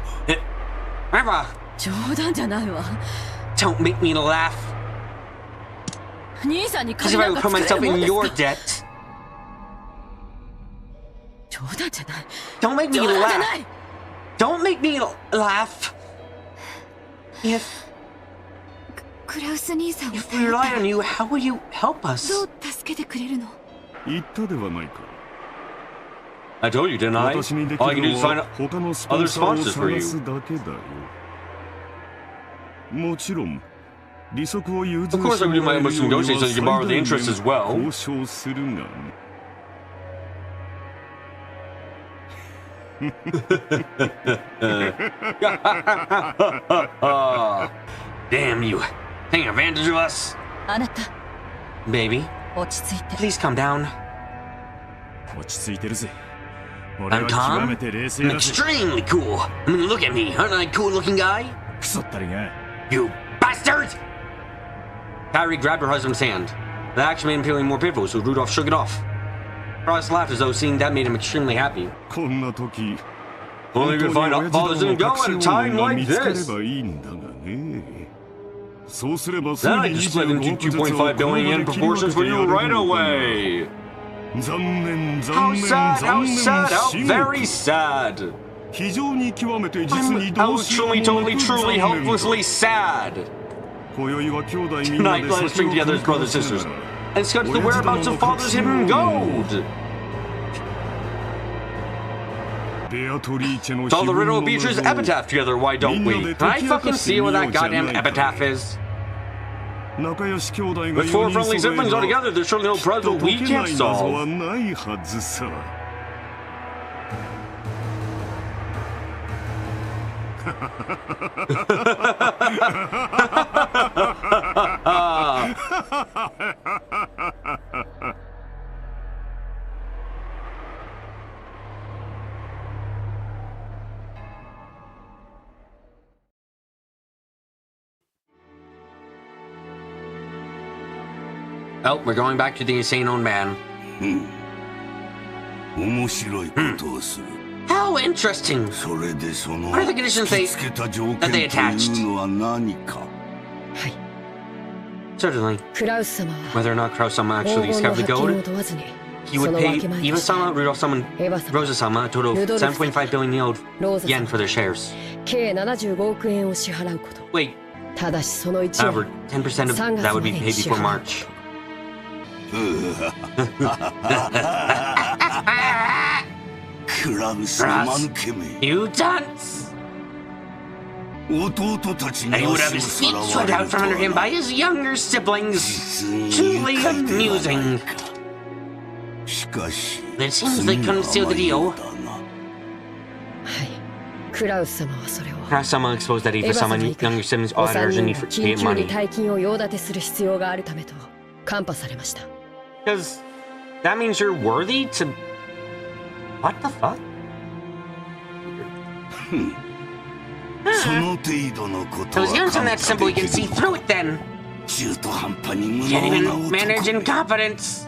Don't make me laugh. As if I would put myself in your debt. Don't make me laugh. Don't make me laugh. If we rely on you, how will you help us? I told you, didn't I? All I can do is find other sponsors for you. Of course I would do my utmost to negotiate so you can borrow the interest as well. Damn you. Taking advantage of us. Baby, please calm down. I'm calm. I'm extremely cool. I mean, look at me. Aren't I a cool-looking guy? You bastard! Kyrie grabbed her husband's hand. The action made him feeling more pitiful, so Rudolph shook it off. Krause laughed as though seeing that made him extremely happy. Only you can find out fathers didn't go at a time like this. Then I just split into 2.5 billion yen proportions for you right away. How sad, how sad, how very sad. I'm truly, helplessly sad. Tonight, let us string together as brothers and sisters and sketch the whereabouts of father's hidden gold. Solve the riddle of Beatrice's epitaph together, why don't we? Can I fucking see what that goddamn epitaph is? With four friendly siblings all together, there's surely no puzzle we can't solve. Oh, we're going back to the insane old man. How interesting! What are the conditions that they attached? Certainly. Whether or not Kraus-sama actually discovered the gold, he would pay Eva-sama, Rudolph-sama, and Rosa-sama a total of 7.5 billion yen for their shares. Wait. However, 10% of that would be paid before March. You dunce! And he would have his feet swept out from under him by his younger siblings. Truly amusing. But it seems they couldn't seal the deal. Perhaps someone exposed that Eva-sama younger siblings all had urgent need for to get money. Because that means you're worthy to... What the fuck? So it's not something that simple, you can see through it then. Can't even manage incompetence.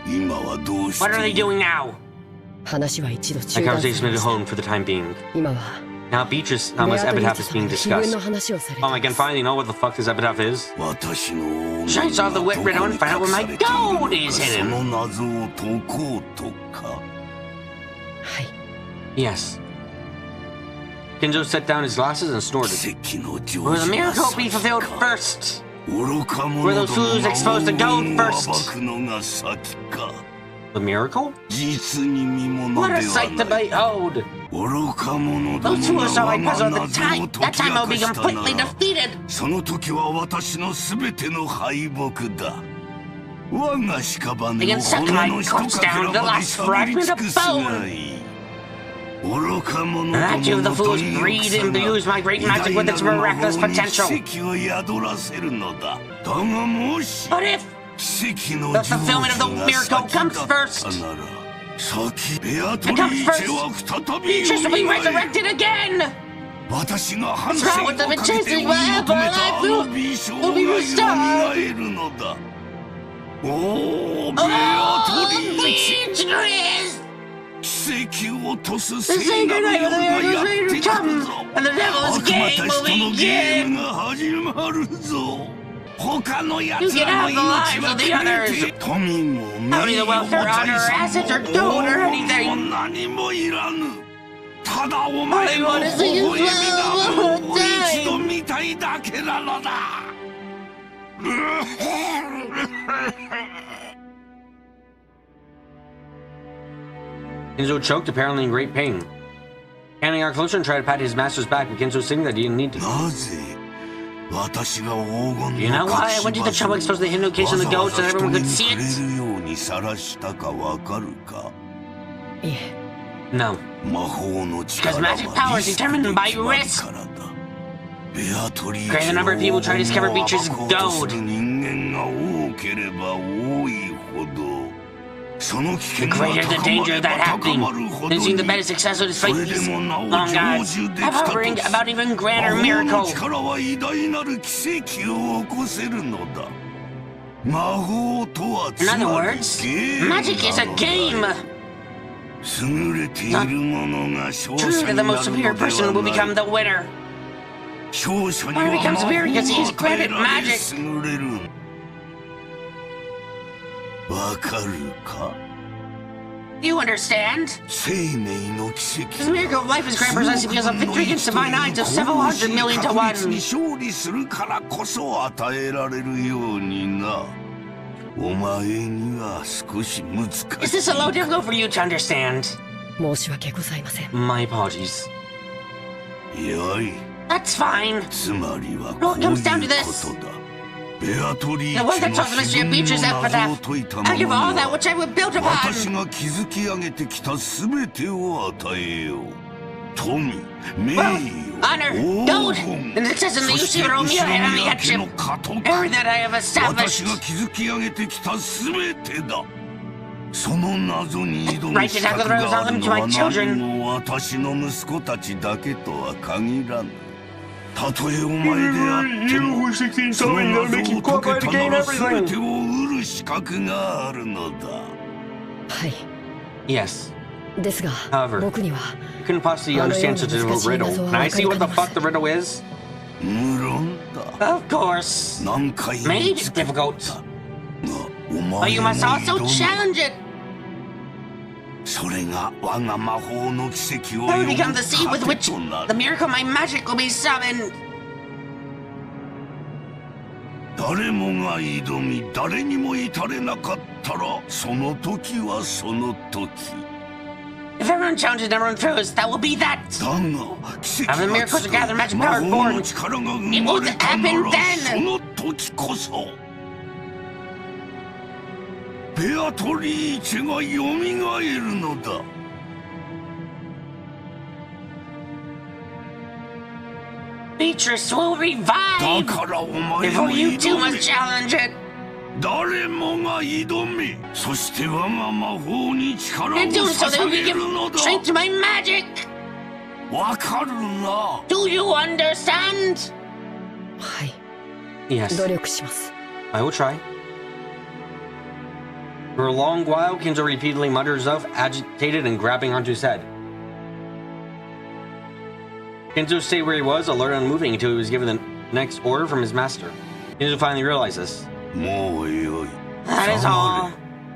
What are they doing now? The conversation may be home for the time being. Now Beatrice, how much epitaph is being discussed. Oh my god, finally know what the fuck this epitaph is. Should I solve the wet riddle and find out where my gold is hidden? Yes. Kinzo set down his glasses and snorted. Will the miracle be fulfilled first? Will those fools expose the gold first? The miracle? What a sight to behold! Those fools saw my puzzle at the time. That time I'll be completely defeated! They can suck my corpse down to the last fragment of bone! And that too, the fool's greed imbues my great magic with its miraculous potential. But if the fulfillment of the miracle comes first, Beatrice will be resurrected again! Its powers have been chasing forever, life will be restored! Oh, Beatrice! The sacred night of the miracle is ready to come, and the devil's game will begin! You can have the lives of the others! I don't need the welfare, honor, or assets, or gold, or anything! All I want is to see you smile one more time! Kinzo choked, apparently in great pain. Handing our closer and tried to pat his master's back, but Kinzo saying that he didn't need to. You know why I went to the trouble exposing the hidden location of the gold so that everyone could see it? No. Because magic power is determined by risk. Greater the number of people trying to discover Beatrice's gold. The greater the danger of that happening, then seeing the better success of this fight these long gods have hovering about even grander miracle. In other words, magic is a game. Not true that the most superior person will become the winner. Or he becomes superior because he is granted magic. You understand? The miracle of life is granted precisely because of victory against divine odds of several 100 million to 1. Is this a little difficult for you to understand? My apologies. That's fine. Well, it comes down to this. The one that solves the mystery of Beatrice's epitaph. I give all that which I would build upon. Well, honor, gold, and success in the use of Romeo and the headship. Everything that I have established. Right to tackle the roads on them to my children. You were 16 so many that make you qualify to gain everything. Yes. However, I couldn't possibly understand such a difficult riddle. Can I see what the fuck the riddle is? Of course. Made difficult. But you must also challenge it. That will become the seed with which the miracle of my magic will be summoned. 誰もが挑み誰にも至れなかったらその時はその時 If everyone challenges and everyone throws, that will be that. だが奇跡 Have the が miracles つ to く gather magic 魔 power 法 born. の力が生 It ま will れたな happen ら then. その時こそベアトリーチェがよみがえるのだ Beatrice will だ revive. からお前 Before も you too 挑 must め challenge it. 誰もが挑めそして我が魔法に力を And do so that 捧 we げ can るの give だ strength to my magic. わかるな Do you understand? はい Yes, 努力します I will try. For a long while, Kinzo repeatedly muttered himself, agitated and grabbing onto his head. Kinzo stayed where he was, alert and unmoving, until he was given the next order from his master. Kinzo finally realized this. もうよい That is 下が all.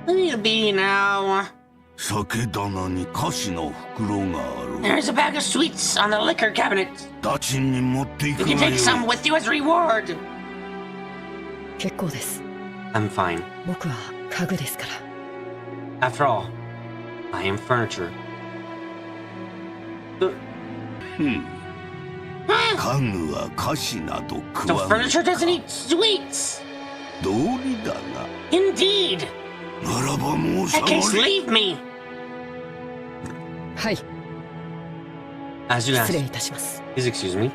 Let me be now. れ酒棚に菓子の袋がある There's a bag of sweets on the liquor cabinet. ダチンに持ってい You く can がよ take い some with you as reward. 結構です I'm fine. 僕は家具ですから After all, I am furniture. 家具は菓子など So 食わ furniture doesn't eat sweets. 道理だが Indeed. ならばもう In 下 that が case, れ leave me. はい As you 失礼 asked. いたします Please excuse me.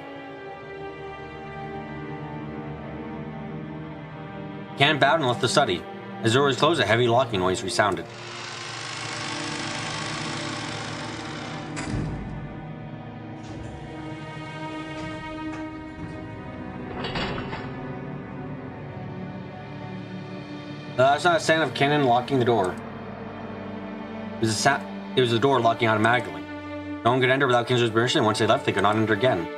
Can bowed and left the study. As the door was closed, a heavy locking noise resounded. That's not a sound of cannon locking the door. It was the door locking automatically. No one could enter without Kinzo's permission, and once they left, they could not enter again.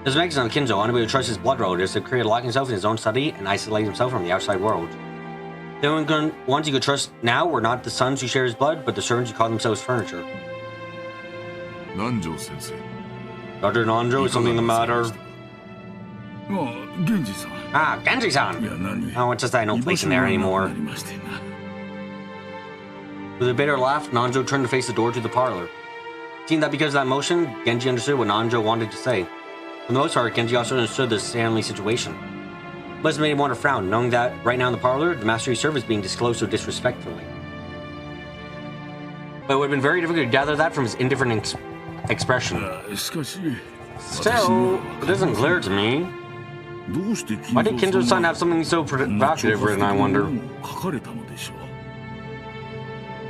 This makes on Kinzo unable to trust his blood relatives, to create lock himself in his own study and isolate himself from the outside world. The only ones he could trust now were not the sons who share his blood, but the servants who call themselves furniture. 南條先生 Dr. Nanjo, is something the matter? ああ源氏さん Ah, Genji-san! いや何 Oh, it's just that I don't place him there 居場所 anymore. がなくなりましてな With a bitter laugh, Nanjo turned to face the door to the parlor. Seeing that because of that motion, Genji understood what Nanjo wanted to say. For the most part, Genji also understood the family situation. It must have made him want to frown, knowing that right now in the parlor, the master he served was being disclosed so disrespectfully. But it would have been very difficult to gather that from his indifferent expression. しかし Still, it isn't clear to me. どうして Why did Kinzo's son have something so こん provocative な written, I wonder? 書かれたのでしょう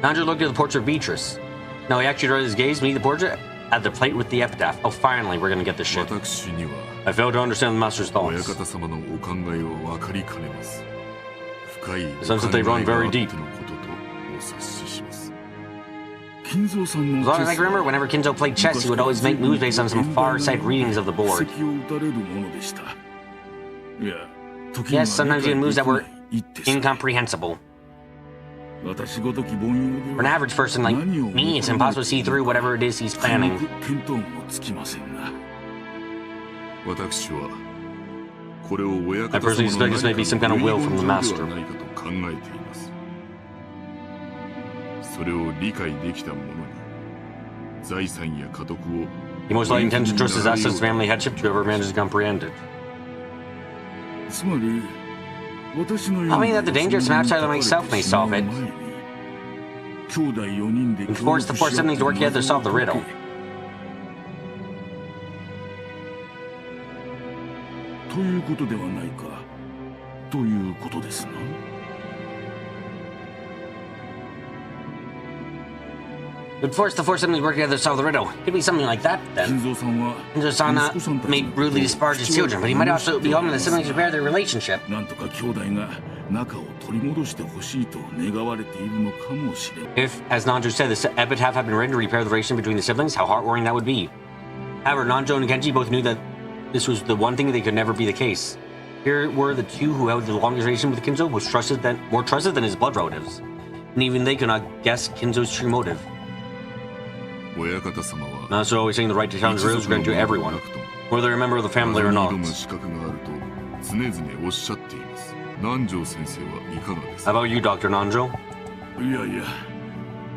Nanjo looked at the portrait of Beatrice. No, he actually drew his gaze to meet the portrait at the plate with the epitaph. Oh, finally, we're gonna get this shit. 私には I failed to understand the master's 親 thoughts. 方様のお考えは分かりかねます深いお It seems that 考 they え run があ very って deep. のこととお察しします 金蔵さん As の long as I can remember, whenever Kinzo played chess, he would always make moves based on some far-sighted readings of the board. 石を打たれるものでしたいや時には Yes, sometimes even moves that were 理解できない一手さ incomprehensible. 私ごとき凡庸 For an では average person like me, it's impossible to see through whatever it is he's 軽 planning. く見当もつきませんが私はこれを親 I 方 personally 様 suspect の this may be some kind of will from the で master. はないかと考えていますそれを理解できた者に財産や家督を He most likely intends to trust his assets, family headship to whoever manages to comprehend it. つまり私のよう I に mean that the dangerous match either myself may solve it. 兄弟4人で And force the four siblings to work together to solve the riddle. ということではないかということですな Would force the four siblings to work together to solve the riddle. Could be something like that, 金 then. 蔵さんは Kinzo-san may rudely disparage his children, but he might also be hoping the siblings repair their relationship. なんとか兄弟が仲を取り戻してほしいと願われているのかもしれん If, as Nanjo said, the epitaph had been written to repair the relationship between the siblings, how heartwarming that would be. However, Nanjo and Genji both knew that this was the one thing that could never be the case. Here were the two who held the longest relation with Kinzo, was more trusted than his blood relatives. And even they could not guess Kinzo's true motive. 親方様は Master always saying the right to challenge rules granted to everyone, whether they're a member of the family or 挑 not. む資格があると常々おっしゃっています。南條先生はいかがですか？ How about you, Dr. Nanjo? いやいや。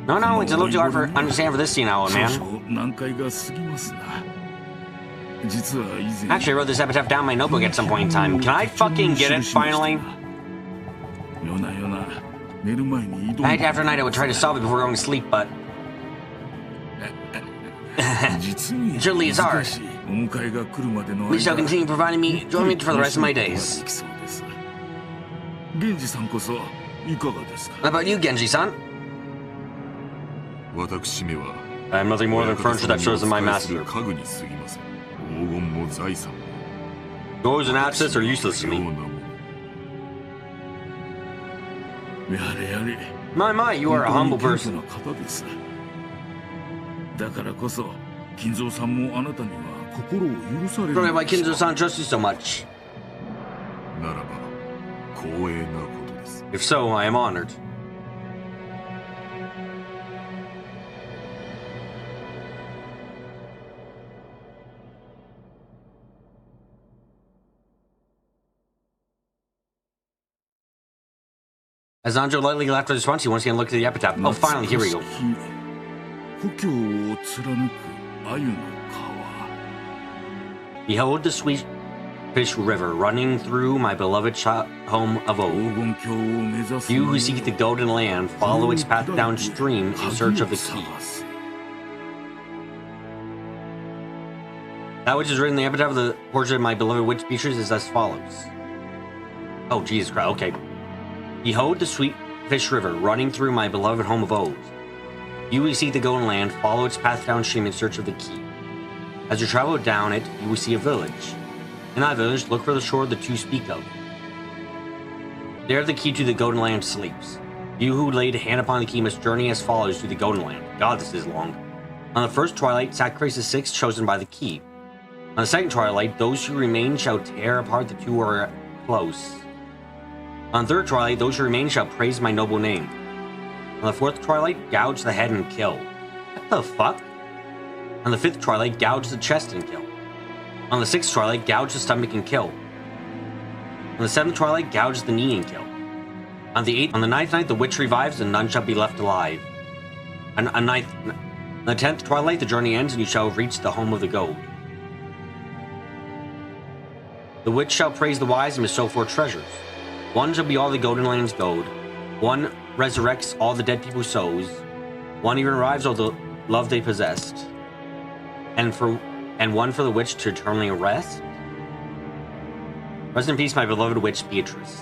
No, it's a little too hard for understand for this scene now, man. 難解が過ぎますな。実は以前 Actually, I wrote this epitaph down in my notebook at some point in time. Can I fucking get it, finally? 夜な夜な寝る前に移動 Night after night, I would try to solve it before going to sleep, but... 実に Surely it's hard. 難しい。お迎えが来るまでの Please shall continue providing me enjoyment for the rest of my days. そうです。源氏さんこそいかがですか？ How about you, Genji-san? 私めは I am nothing more than furniture that serves as my master. 家具に過ぎません。黄金も財産も Doors and assets are useless to よう me. なもの。やれやれ。 My, you are a humble 謙 person. 虚な方です。だからこそ金蔵さんもあなたには心を許される Sorry, why Kinzo-san trusts you so much? ならば光栄なことです。 If so, I am honored. As Anjo lightly left his response, he once again looked at the epitaph. Oh, finally, here we go. 故郷を貫く鮎の川。 Behold the sweet fish river running through my beloved home of 黄 old. 金郷を目指す You who seek the golden land, follow its path downstream in search of the key. That which is written in the epitaph of the portrait of my beloved witch Beatrice is as follows. Oh, Jesus Christ, okay. Behold the sweet fish river running through my beloved home of old. You who seek the golden land, follow its path downstream in search of the key. As you travel down it, you will see a village. In that village, look for the shore the two speak of. There the key to the golden land sleeps. You who laid a hand upon the key must journey as follows through the golden land. God, this is long. On the first twilight, sacrifice the six chosen by the key. On the second twilight, those who remain shall tear apart the two who are close. On the third twilight, those who remain shall praise my noble name. On the fourth twilight, gouge the head and kill. What the fuck? On the fifth twilight, gouge the chest and kill. On the sixth twilight, gouge the stomach and kill. On the seventh twilight, gouge the knee and kill. On the ninth night, the witch revives and none shall be left alive. On the 10th twilight, the journey ends and you shall reach the home of the gold. The witch shall praise the wise and bestow four treasures. One shall be all the golden land's gold. One resurrects all the dead people's souls. One even revives all the love they possessed. And one for the witch to eternally rest. Rest in peace, my beloved witch Beatrice.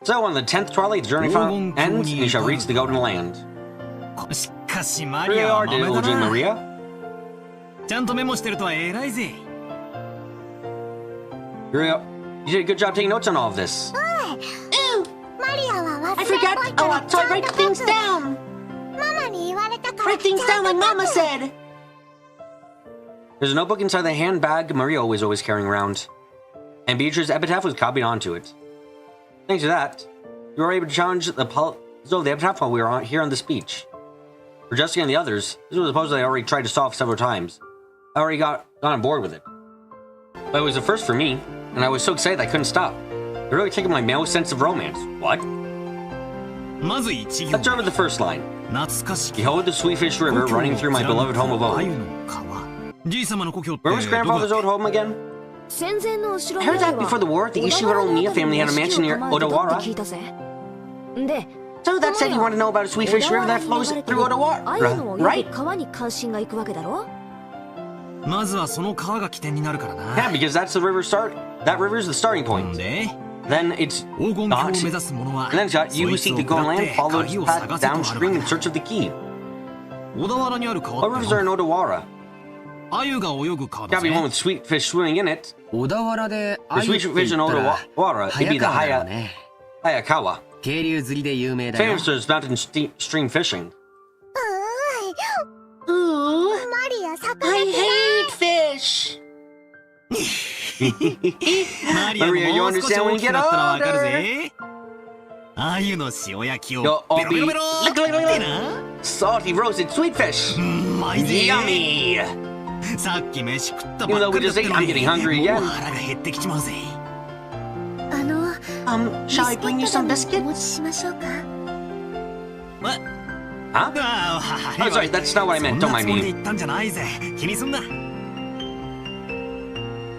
So on the 10th twilight, the journey ends, and you shall reach the golden land. Here you are, dear OJ Maria. You did a good job taking notes on all of this. I forgot. Oh, so I write things down. Write things down like Mama said. There's a notebook inside the handbag Maria was always carrying around. And Beatrice's epitaph was copied onto it. Thanks to that, you were able to challenge the puzzle of the epitaph while we were here on the speech. For Jessica and the others, this was a puzzle I already tried to solve several times. I already got on board with it. But it was a first for me, and I was so excited I couldn't stop. It really tickled my male sense of romance. What? Let's start with the first line. Behold the sweet fish river running through my beloved home of old. Where was grandfather's old home again? I heard that before the war, the Ishihiro Omiya family had a mansion near Odawara. So that said you want to know about a sweet fish river that flows through Odawara, right? Yeah, because that's the river that river is the starting point. Then it's got, and then it's got you who seek the golden land, follow its path downstream in search of the key. What rivers are in Odawara? Gotta be one with sweet fish swimming in it. The sweet fish in Odawara, it'd be the Hayakawa. Famous for its mountain stream fishing. Ooh, I hate fish. Maria, you understand when you get older. ああいうの塩焼きを You'll all ベロベ be ロベロってな salty roasted sweet fish. うまいぜ Yummy. さっき飯食ったば Even though っか we りだ just った ate, の I'm に getting hungry もう again. 腹が減ってきちまうぜ Shall I bring you some お持ち biscuits? しましょうか。 Huh? ああ Oh, sorry, that's not what I meant. そ Don't んな mind つもりで me. 言ったんじゃないぜ気にすんな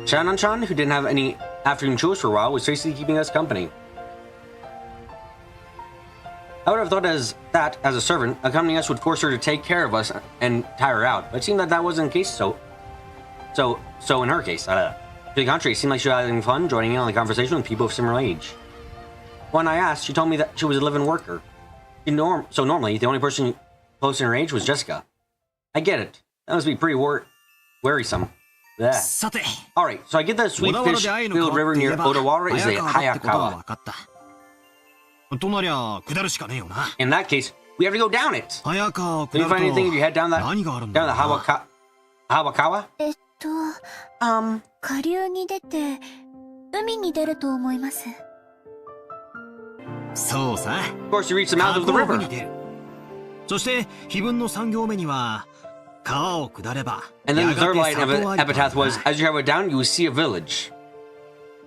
Shannon-chan, who didn't have any afternoon chores for a while, was seriously keeping us company. I would have thought that, as a servant, accompanying us would force her to take care of us and tire her out, but it seemed that that wasn't the case, so in her case. To the contrary, it seemed like she was having fun, joining in on the conversation with people of similar age. When I asked, she told me that she was a live-in worker. So normally, the only person close in her age was Jessica. I get it. That must be pretty worrisome. Yeah. さて Alright, so I get the sweet 小田原で愛の fish-filled 川 river って言 near えば Odawara is the 早川ってことは Hayakawa. 分かったとなりゃ下るしかねえよな In that case, we have to go down it. 早川を Can 下 you る find anything if you head と down that 何があるん down だ the ろうな Hawakawa? 下流に出て、海に出ると思います。そうさ Of course, you reach the mouth of the 河口 river. に出るそして碑文の3行目には川を下れば And then や the が third て line of 里ありと epitaph な was, as you travel down, you will see a village.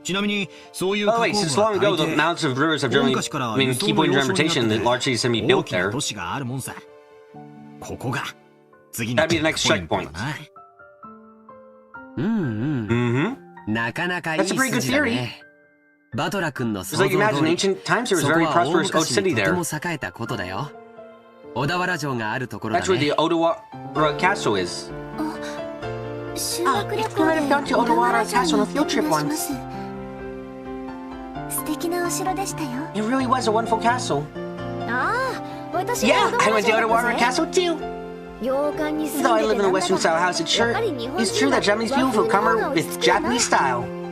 ちなみにそういう By 河 the way, 口 since 部は long 大 ago, the 抵 mountains of rivers have 大 generally 昔から been 輸送 keep の in 要衝に reputation な that って large cities have been て built 大きな there. 都市があるもんさここが次の That'd be the next チェックポイン checkpoint. トだなうんうん Mm-hmm. なかなかいい That's a pretty good 筋だねバトラ君の It's 想像 like 通 you imagine り ancient times, there was そ a こ very は大 prosperous old 昔 city にとて there. も栄えたことだよ小田原城があるところだ That's where ね the Odawara Castle is. 修学旅 you 行 might で have gone to 小田 Odawara 原城 Castle に on 行 a った field 気 trip がします。 once. 素敵なお城でしたよ。 It really was a wonderful castle. ああ、私も Yeah, 小田 I 原 went to 城だ Odawara ったぜ。 Castle too. 洋館に住 Though I んで live て in a なんだ Western か style house, it's やっ sure ぱり日本 it's 人 true は that Japanese people 和 feel 風の方 calmer が with 落ち着くよな Japanese style.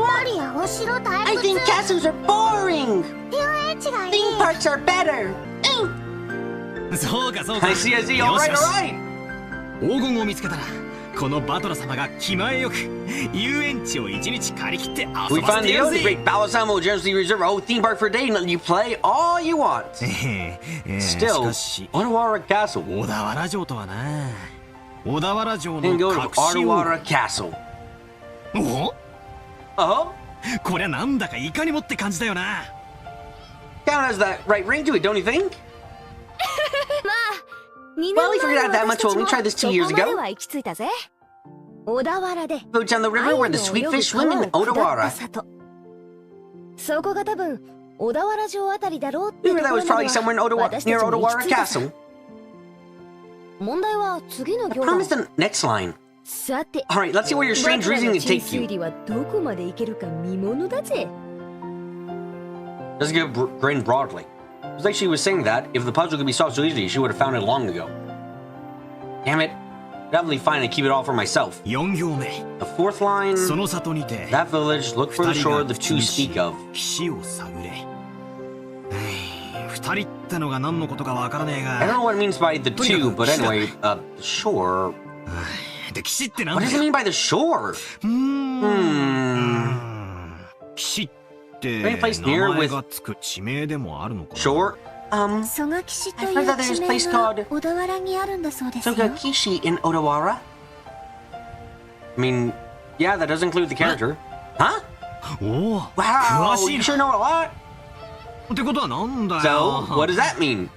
マリアお城退 I 屈 think castles are boring. 遊園地がいい Theme parks are better. そうかそうか I see, I see. よ All し right, よし all right. 黄金を見つけたらこのバトラ様が気前よく遊園地を一日借り切って遊 We ばせ found て the やる oath. The ぜ great Balisama will generously reserve a whole theme park for a day and let you play all you want. し Still, かし Odawara Castle. 小田原城とはな小田原城の Then go to 隠しを Odawara Castle. お Oh? こりゃなんだかいかにもって感じだよな Count has that right ring to it, don't you think? まあ2 Well, we 年 figured 前 out の that 私 much た when ち we も tried this そ 2 years こまで ago. は行き着いたぜ小田原で Boats on the river where the sweet fish swim in 鮎の下った Odawara. 里そこが多分小田原城あたりだろうって We と figured こ that ろ was まで probably somewhere in は Odawara, 私た near ちも行 Odawara き着いたさ Castle. 問題は次の I 行だ promise the next line. さて Alright, let's see where your バ strange トラ reasoning の can 珍 take 推 you. 理はどこまでいけるか見ものだぜ Jessica grinned broadly. It was like she was saying that if the puzzle could be solved so easily, she would have found it long ago. Damn it. I'd definitely find and keep it all for myself. 4行目 The fourth line. その里にて That village, look for the shore the two speak of. 岸を探れ二人ってのが何のことかわからねえ I don't が know what it means by the two, but anyway, the shore. で岸ってなん What だ does it よ mean by the shore? 岸って Any place 名 near 前 with がつく地名でもあるのかな shore? 蘇我岸とい I heard that う there's 地 a 名 place が called 小田原にあるんだそうですよ Sogakishi in Odawara? I mean, yeah, that does include the character. Huh? おお Wow, 詳しい you な sure know a lot. ってことはなんだ So, よ what does that mean?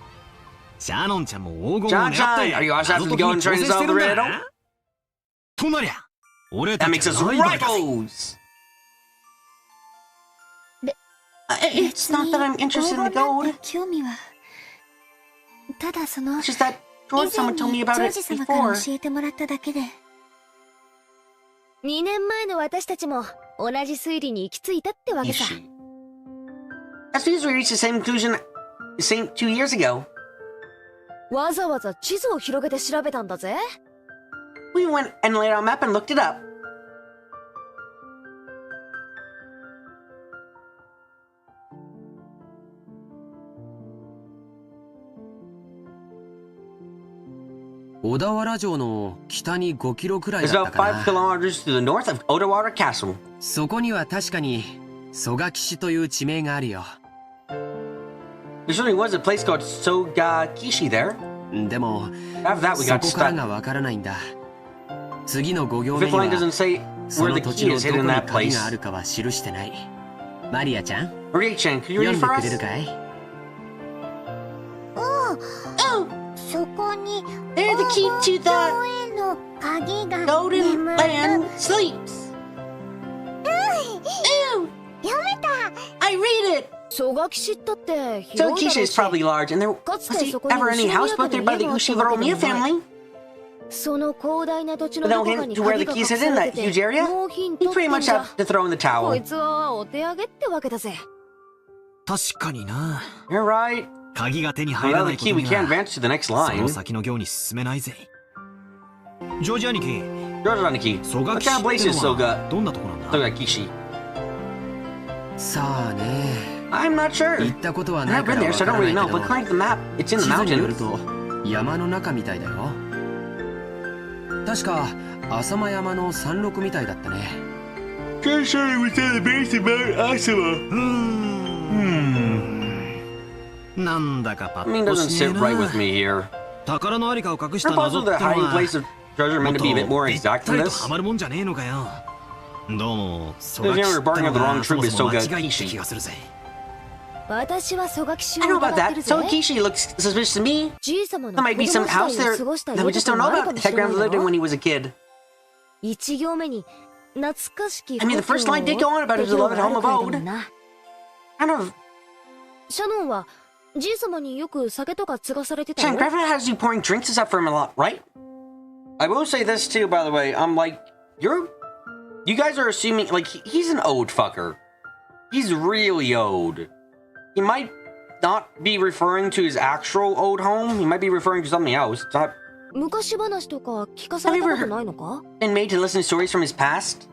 シャノンちゃんも黄金を John 狙っ John, て are you also 謎 having 解 to き go に and 挑 try 戦 to し solve て the るんだ riddle? なとなりゃ俺 That た makes ち us はライバルだぜ rivals. It's not that I'm 別 interested in に the 黄金なん gold. て興味はただその It's just that 以 George 前 someone told me に about ジョー it ジ様から before. 教えてもらっただけで2年前の私たちも同じ推理に行き着いたってわけさ Ishi. That's because we reached the same conclusion the same 2 years ago. わざわざ地図を広げて調べたんだぜ We went and laid out a map and looked it up. 小田原城の北に5キロくらい It's だった about か 5な。 kilometers to the north of Odawara Castle. そこには確かに曽我岸という地名があるよ。There certainly was a place called Sogakishi there. でも After that, we そ got こから stuck. がわからないんだ。次の5行 The 目 fifth に line doesn't は say そ where の the 土地 key の is どこ hidden に in that 鍵 place. があるかは記してない。マリアちゃん、 Maria-chan, could you 読 read んで for くれ us? るかい？そこに There's the key to the 王への鍵が Golden 眠る Land sleeps. 読めた I read it. 曽我岸ったって広いだろう Sogakishi is し probably large, and there かつ was て he そこに ever any house built there by the Ushivaromiya family? その広大な土地 But の no どこか hint に to where 鍵 the が key 隠 is さ hidden in れ that て huge て area. ノーヒン You トっ pretty てん much じゃ have to throw in the こ towel. いつはお手上げってわけだぜ。確かにな。 You're right. 鍵が手に入ら Without な the いこ key, と we に can't は advance to the next その line. 先の行に進めないぜ。ジョージ兄貴、 George Aniki, 曽我 what 岸 kind of っ place て is のは Soga どんなとこなんだ？ Sogakishi? さあね。 I'm not sure. 行ったことは I've ないか never been ら there, わ so か I don't らない really know. け But ど、 according to the map, it's in 地 the 図による mountains. と山の中みたいだよ。確か浅間山の山麓みたいだったね。 Pretty sure it was at the base of Mount Asuma. なんだかパ I ッ mean, と doesn't しねえ sit right な。 with me here. 宝のありかを隠した Or 謎っ possibly て the の hiding は place of treasure も meant っ to と be a bit more べっ exact た than りと this. ハマるもんじゃねえのかよ。どうも曽 If 我 you 岸 were って barking の up the wrong がそ troop も is そも間違いって気 Sogakishi. がするぜ。私は曽我岸 I know を about 疑って that. るぜ。 Sogakishi looks suspicious to me. じい様 There の might 子 be 供 some 時代 house を there 過ごした that 家 we と just か don't も know あるか about も that しれない grandpa だ lived in ろ。 when he was a kid. 一行目に懐かしき I mean, the first line did go on about his beloved home of old. Kind of. シャノンはじい様によく酒とか継がされてた Chan, の？ grandpa has you pouring drinks and stuff for him a lot, right? I will say this too, by the way. I'm like, you guys are assuming, like, he's an old fucker. He's really old. He might not be referring to his actual old home. He might be referring to something else. It's not 昔話とか聞かされたことないのか？ been made to listen to stories from his past.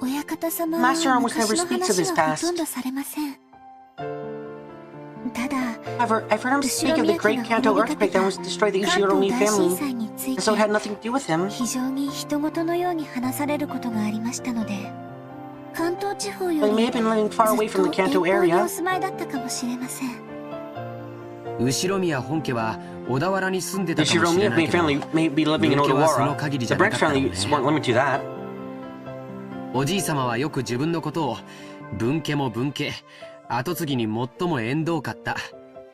親方様 Master は almost never 昔の speaks of his 話は past. ほとんどされません。ただ However, I've heard him speak of the great Kanto earthquake that was destroyed the 関東 Ushiro-mi 大震 family, 災につい and て so it had nothing to do with him. 非常に人事のように話されることがありましたので、関東地方 They よ may り have been living far away ずっ from と the 遠 Kanto 方に area. お住まいだったかもしれません。後宮本家は小田原に住んで The たかもしれ Ushiro-mi ないけど、 family may be living in 分家はその Odawara. 限りじ The ゃな Branch かったの family ね。 weren't limited to that. おじい様はよく自分のことを分家も分家、後継ぎに最も縁遠かった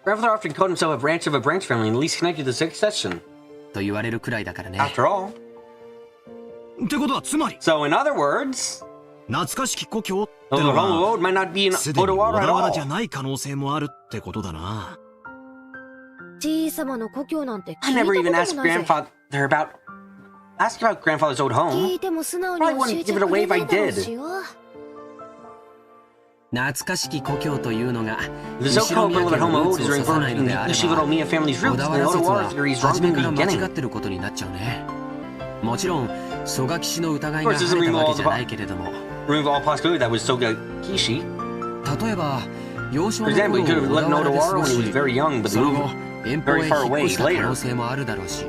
Grandfather often called himself a branch of a branch family and least connected to the succession. と言われるくらいだからね。 After all. ってことはつまり So in other words, 懐かしき故郷って the の home は of old might not be in すでに小 Odawara 田 at 原じゃ all. ない可能性もあるってことだな。じい様の故郷なんて聞 I いた never こと even も asked ないぜ。 grandfather about grandfather's old 聞 home. いても素直に教 Probably え wouldn't ちゃ give it く away れ if な I いだろう did. しよ。懐かしき故郷というのが The 後 so-called 宮 beloved 家の home ル of ー old ツ is を指さ referring ない to の the であれば、 Ushiro-miya family's 小 roots. 田 The 原説 Odawara は theory is 初 wrong め from か the ら間違っ beginning. てることになっちゃうね。もちろん曽我岸の疑い Of が course, this 晴 doesn't れた remove わ all けじゃないけれども、 remove all possibility that was Sogakishi. 例えば幼少 For の example, 頃 he could have 小 lived 田 in 原で過 Odawara ご when he し was very young, but その後 moved 遠方へ very 引 far っ away 越した可 later. 能性もあるだろうし、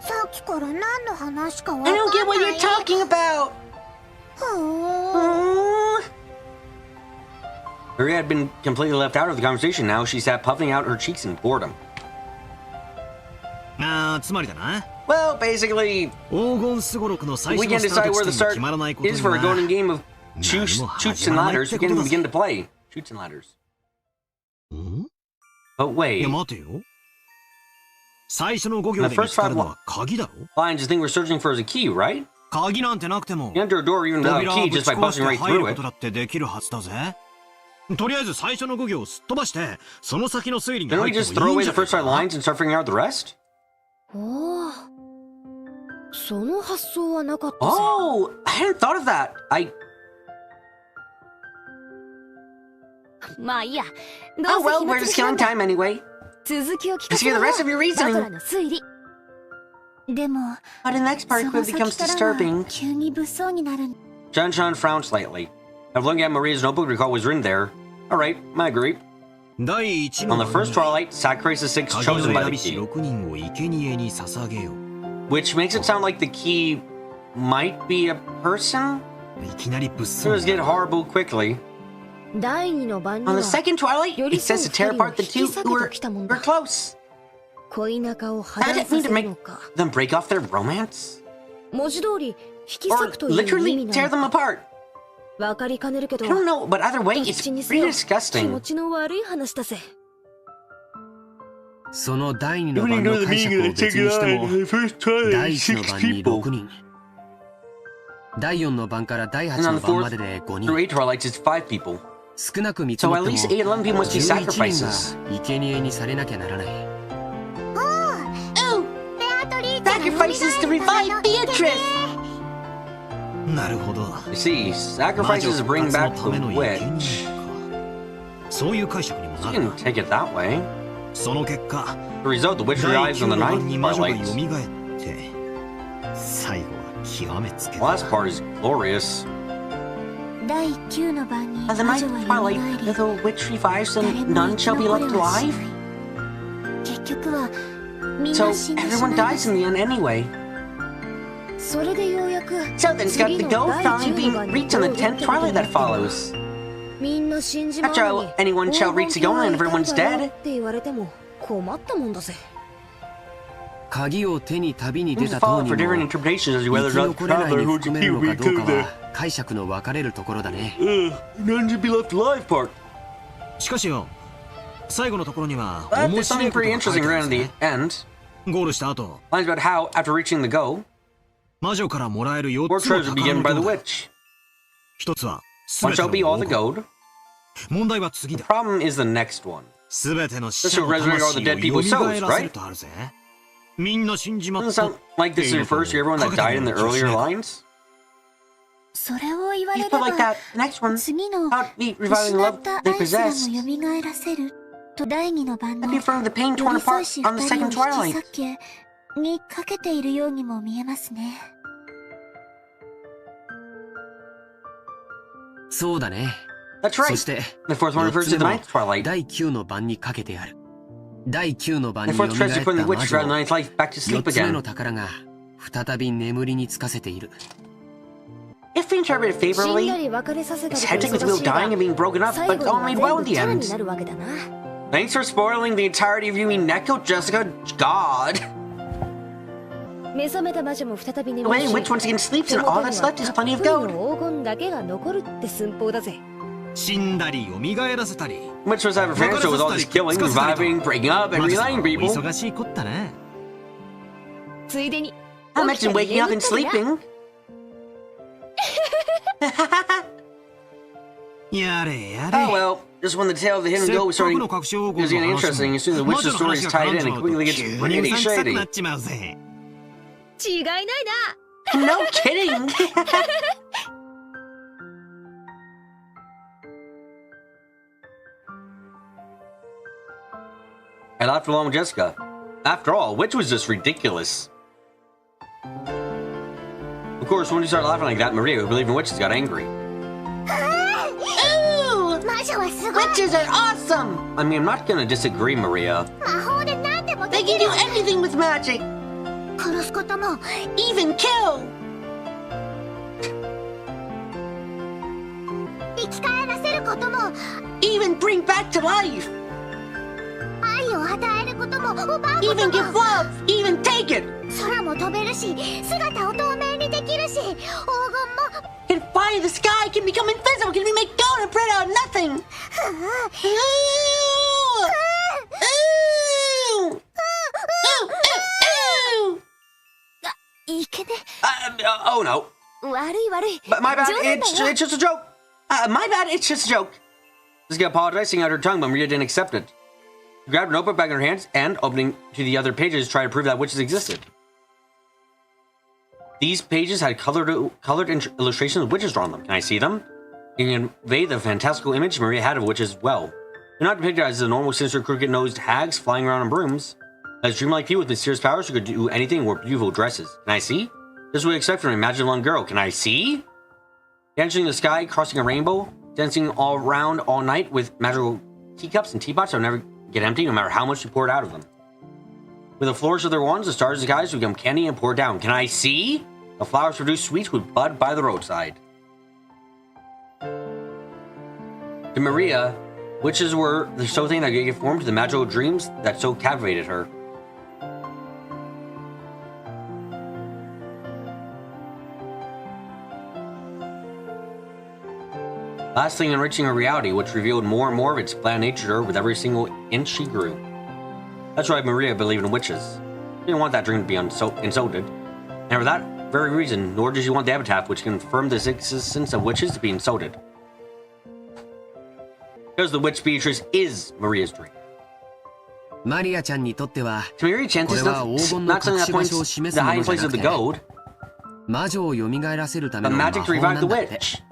さっきから何の話かわ I かん don't get what な you're い。 talking about. Maria had been completely left out of the conversation now. She sat puffing out her cheeks in boredom. ああ、つまりだな。 Well, basically, 黄金すごろくの最 we 初 can のスター decide ト where 地 the 点が start 決まらないこと is に for a は golden game of 何も shoots 始 and まらない ladders. って We こと can だぜ。 begin to play. Shoots and ladders. ん But いや wait, 待てよ。最初の5行 The で first 見つかるの five は鍵だろ？ lines, the thing we're searching for is a key, right? 鍵なんてなくても You enter a door even without a 扉を key ぶ just ち by 壊し busting て right 入る through こ it. とだってできるはずだぜ。とりあえず最初の5行をすっ飛ばしてその先の推理に Then 入 we って just も throw いいん away じ the ゃない first five lines and start figuring out the rest? おお、その発想はなかったぜ。 Oh, I hadn't thought of that. まあいいや。 Oh どう well, せ we're 暇つぶ just しなん killing だ。 time anyway. 続きを聞か Let's せ hear ろ the よ。 rest of your バトラ reasoning. の推理。でも、 But in the next そ part, の it 先 becomes からは disturbing. 急に物騒になる。 John Sean frowned slightly. I've looked at Maria's notebook to recall what was written there. Alright, I agree. On the first twilight, sacrifice the 6 chosen by the key. Which makes it sound like the key might be a person? Things get horrible quickly. On the second twilight, it says to tear apart the 2 who were close. Does it mean to make them break off their romance? Or literally tear them apart? I don't know, but either way, it's pretty disgusting. その第2の番の解釈を別にしても、第1の番に6人。第4の番から第8の番までで5人。少なく見積もっても、11人が生贄にされなきゃならない。Sacrifices to revive Beatrice! なるほど。You see, sacrifices bring back the witch. そういう解釈にもな You る。 can take it that way. その結果、 The result, the witch 第 arrives 9 on の the 番 ninth に魔女が twilight. 蘇って最後は極めつけ The た。 last part is glorious. 第9の番に At the 魔 ninth 女は twilight, 蘇り the witch revives 誰 and も none 生き shall be 残 left れはし alive. ない結局はみん So な死んでしま everyone いま dies す in the end anyway. それでようやく So then it's got 次 the の goal 第 finally 10 being 番に reached on the 10th twilight that follows. みんな死んじまう After の all, に anyone shall reach the goal and everyone's 黄金鏡 dead. って言われても困ったもんだぜ。鍵を手に旅に出 Things た fall 当 for 人 different も、 interpretations as to 生 whether き or not 残 the れない traveler に who 含めるのか we どうか killed は解釈の分かれるところだね。 none should be left alive part. しかしよ、最後のところには But 面 there's 白い something こと pretty が書い interesting てあ right る at ん the ですね。 end. ゴールした後、 Lines about how, after reaching the goal, 魔女からもらえる4 more つの treasures will be 宝 given の by the 量だ。 witch. 一つは One 全 shall て be の all the 黄金。 gold. 問題は次 The だ。 problem is the next one. すべての死 This 者 will の resurrect all the 魂 dead people's を蘇 souls, らせる right? とあるぜ。みんな死んじまっ Doesn't た。 sound like this refers to everyone that died in the earlier lines? それを言われ You れ put like ば that next one. 次の How be 失 reviving っ love た they 愛すらも possess. 蘇らせると第2の番の That'd be from the pain 寄 torn り添 apart いし on the 2人を second 引き twilight. 裂けにかけているようにも見えますね。そうだね。 That's そ right. して The fourth one 4 refers つ to 目 the も ninth twilight. 第9の番にかけてある。第9の番 The に fourth 蘇っ tries to た put the 魔 witch 女 throughout the を ninth life back to 4 sleep つ目の again. 宝が再び眠りにつかせている。 If we interpret it 死んだ favorably, り別れさせたり it's と hectic with 忙 Will しいが dying and being broken up, 最 but 後 all に made は well in 全部 the チャラに end. なるわけだな。 Thanks for spoiling the entirety of Umineko, Jessica. God. 目覚めた魔女も再び The 眠 way る in し which once again sleeps 手 and 元 all に that's は left is たっぷ plenty り of の gold. 黄金だけが残るって寸法だぜ。死んだり蘇らせたり。 Which was ever finished with all this killing, reviving, breaking up, and 魔女さ reuniting んは people. 忙しいこったね。ついでに I 起きた mentioned り waking up 眠 and ったりな。 sleeping. やれや Oh れ。 well, just when the tale of the せ hidden っ goat か was starting くの隠し黄 is 金 getting の話 interesting. も As soon as the 魔 witch's 女の story 話 is が tied 絡ん in, じ it まうと quickly gets 急 pretty にうさんくさく shady. なっちまうぜ。違いないな。 No kidding. I laughed along with Jessica. After all, which was just ridiculous. Of course, when you start laughing like that, Maria, who believed in witches, got angry. Ooh! 魔女はすごい。 Witches are awesome! I mean, I'm not gonna disagree, Maria. 魔法で何でも They でき can る do。anything with magic! 殺すことも Even kill! 生き返らせることも Even bring back to life! 愛を与えることも奪うこと Even give も love! Even take it! 空も飛べるし姿を透明にできるし黄金も Can fly in the sky, can become invisible, can make gold and bread out of nothing! Ooh! Ooh! Ooh! Ooh! いけね Oh no. 悪い悪い。 But my bad, 冗談だ it's よ。 just a joke. My bad, it's just a joke. Jessica apologizing out her tongue, but Maria didn't accept it. She grabbed a notebook back in her hands and, opening to the other pages, tried to prove that witches existed. These pages had colored illustrations of witches drawn on them. Can I see them? It can convey the fantastical image Maria had of witches well. They're not depicted as the normal sinister crooked-nosed hags flying around on brooms. As dreamlike people with mysterious powers who could do anything and wear beautiful dresses. Can I see? This is what we expect from an imagined young girl. Can I see? Dancing in the sky, crossing a rainbow, dancing all around all night with magical teacups and teapots that will never get empty no matter how much you poured out of them. With the floors of their wands, the stars and skies become candy and pour down. Can I see? The flowers produce sweets would bud by the roadside. To Maria, witches were the so thing that gave form to the magical dreams that so captivated her. Lastly, enriching her reality, which revealed more and more of its bland nature to her with every single inch she grew. That's why Maria believed in witches. She didn't want that dream to be insulted. And for that very reason, nor did she want the epitaph which confirmed the existence of witches to be insulted. Because the witch Beatrice is Maria's dream. マリアちゃんにとっては To Maria Chen, this is not something that points to the hiding place of the gold, 魔女を蘇らせるため but の魔 magic 法 to な revive ん the だって witch.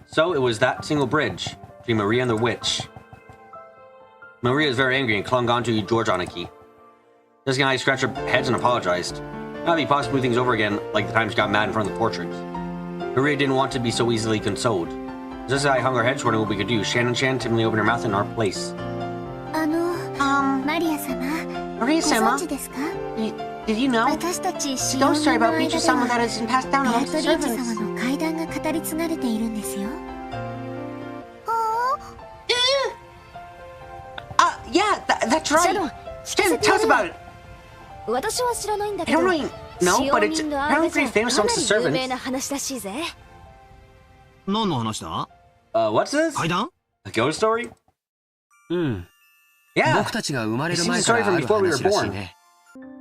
So it was that single bridge between Maria and the witch. Maria is very angry and clung on to George on a key. Jessica and I scratched our heads and apologized. Now be possible things over again like the time she got mad in front of the portraits. Maria didn't want to be so easily consoled. Jessica and I hung our heads wondering what we could do. Shannon timidly opened her mouth in our place. Maria-sama, did you know? The ghost story about Beatrice-sama that has been passed down amongst the servants. Yeah, that's right. Shannon, tell us about it. I don't really know, but it's apparently pretty famous amongst the servants. 何の話だ What's this? 階段 A ghost story? うん Yeah. 僕たちが生まれる前からある話らしいね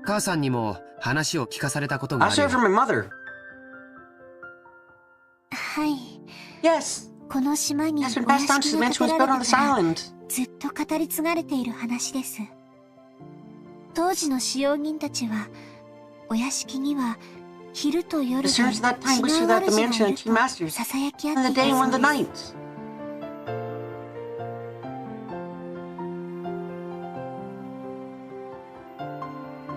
母さんにも話を聞かされたことが I あ saw る it from my mother. はい。 Yes. この島に Has お been passed 屋 down 敷 since が the 建 mansion て was ら built れ on て this から island. ずっと語り継がれている話です。当時の使用人たちはお屋敷には昼と夜で The servants at that time 違 wished う that 主 the がい mansion る had と two masters, ささやき合 and っ the てい day た and そ the うです。 night.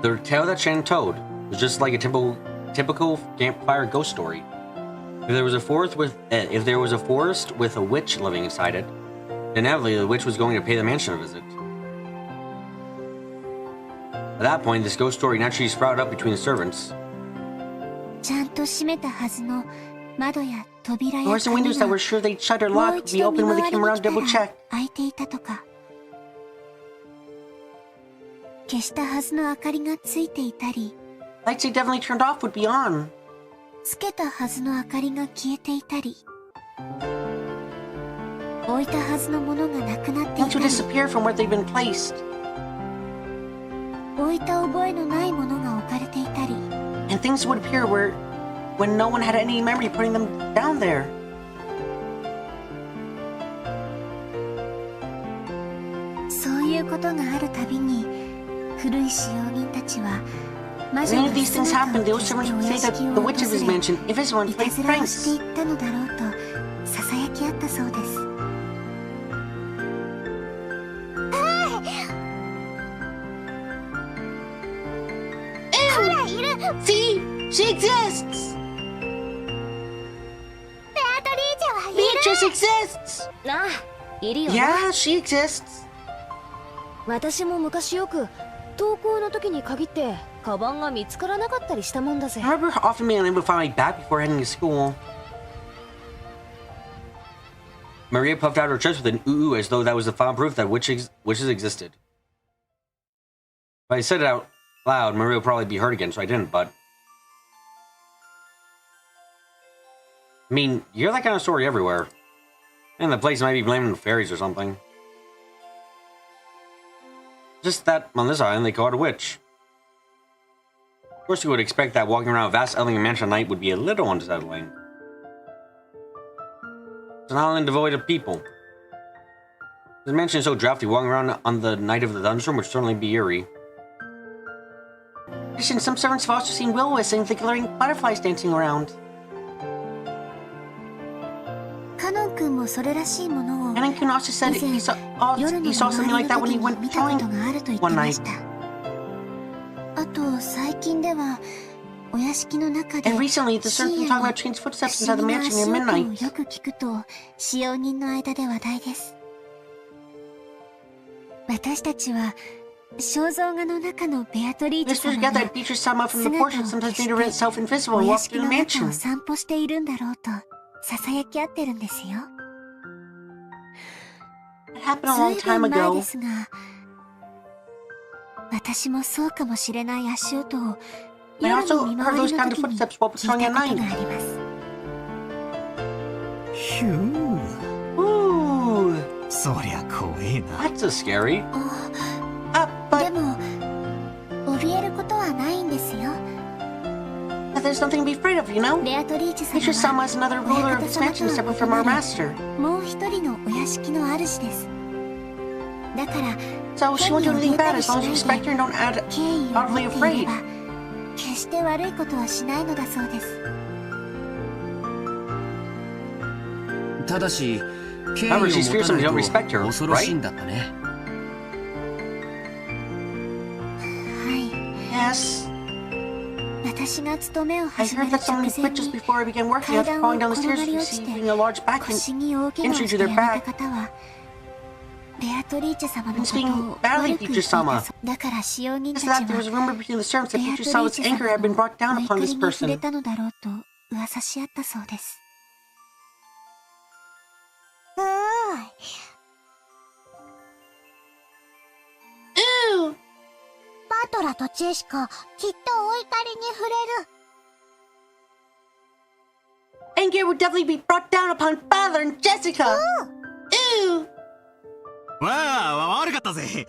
The tale that Shannon told was just like a typical campfire ghost story. If there was a forest with a witch living inside it, then inevitably the witch was going to pay the mansion a visit. At that point, this ghost story naturally sprouted up between the servants. ちゃんと閉めたはずの窓や扉や Doors and 鍵 windows that が were sure they'd shut or もう lock would 一 be 度見 open when 回 they り came に around 来 to た double ら check. 開いていたとか、消したはずの明かりがついていたり、 Lights they definitely turned off would be on. つけたはずの明かりが消えていたり、置いたはずのものがなくなってい Things た would り、 disappear from where they'd been placed. 置いた覚えのないものが置かれていたり、 And things would appear when no one had any memory putting them down there. そういうことがあるたびに古い使用人たちは魔 When 女 any が of these things 姿を happened, the 消 old して servants お would 屋 say that 敷を the 訪 witch of his れ mansion, if his one いた played ずらをしてい pranks. ったのだろうとささやき合ったそうです。ほらいる。 See? She exists! ベアトリーチェはいる。 Beatrice exists! ああ、いるよな。 Yeah, she exists. 私も昔よく登校の時に限ってカバンが見つからなかったりしたもんだぜ。 I remember often being unable to find my bag before heading to school. Maria puffed out her chest with an ooh as though that was the final proof that witches existed. If I said it out loud, Maria would probably be hurt again, so I didn't, but... I mean, you hear that kind of story everywhere. And the place might be blaming the fairies or something. Just that on this island they call it a witch. Of course you would expect that walking around a vast alien mansion at night would be a little unsettling. It's an island devoid of people. This mansion is so drafty, walking around on the night of the thunderstorm would certainly be eerie. In addition, some servants have also seen will-o-wisps and the glowing butterflies dancing around. カノン君もそれらしいものを And Kun also said he saw 夜の something 周り like that の when 時 he に went 見たこと showing があると言って one ま night. した。あと最近ではお屋敷の中で And recently, the servant been talking about changed footsteps inside the mansion near 不思議な足音を midnight. よく聞くと使用人の間で話題です。私たちは肖像画の中のベアトリーチ This 様 forget が that Beatrice Sama from the 姿を portrait 消 sometimes し made て herself invisible お and 屋 walked 敷 through の the 中を mansion. 散歩しているんだろうと囁き合ってるんですよ。 It happened a ず long いぶ time ん前 ago. ですが、私もそうかもしれない足音を I 夜 also の見 heard 回 those りの kind of 時に footsteps while 聞いた patrolling こと at があ night. ります。ひゅー Ooh, そりゃ怖えな。 that's a scary. で But も怯えることはないんですよ。 there's nothing to be afraid of, you know? ベアトリーチ様 Beatrice Sama は is another ruler of this mansion separate from our master. もう一人のお屋敷の主です。だから So she won't do anything bad as long as you respect her and don't add 敬意を持 oddly っていれ afraid. ば決して悪いことはしないのだそうです。ただし敬意を However, 持 she's た fearsome ない you と don't respect her, 恐ろしい right? んだったね。はい。 Yes. 私が勤めを I 始め heard る that someone 直 quit 前 just に before I began working after 階段 falling を down the 転 stairs がり落ちて receiving a large back 腰に大怪我を injury し to て their 辞め back. た方はベアトリーチェ様の And こと speaking を badly 悪く言っていた Beatrice-sama. そうだから使用人た After ち that, there は was a rumor between the servants ベ that ア Beatrice トリー Sama's チェ anger 様 had been の brought down お upon 怒 this りに触れ person. たのだろうと噂し合ったそうです。Ooh! バトラとジェシカ、きっとお怒りに触れる。 Anger would definitely be brought down upon Father and Jessica. Ooh! わあ悪かったぜ。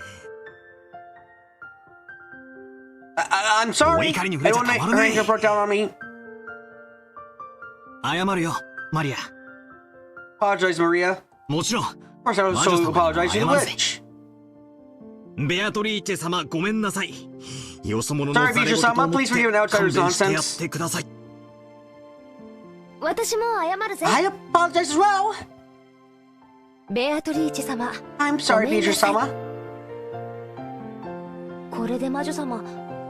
I'm sorry. お怒りに触れ I ちゃ don't た make まら her ね anger brought down on me. 謝るよマリア。 Apologize, Maria. もちろん Of course, I was so apologize to the witch. ベアトリーチェ様ごめんなさい。よそ者の Sorry, ざれ言と Beatrice-sama. 思っ Please て forgive an 勘 outsider's 弁してやっ nonsense. てください。私も謝るぜ。 I apologize as well. ベアトリーチェ様、 I'm sorry, Beatrice-sama. これで魔女様、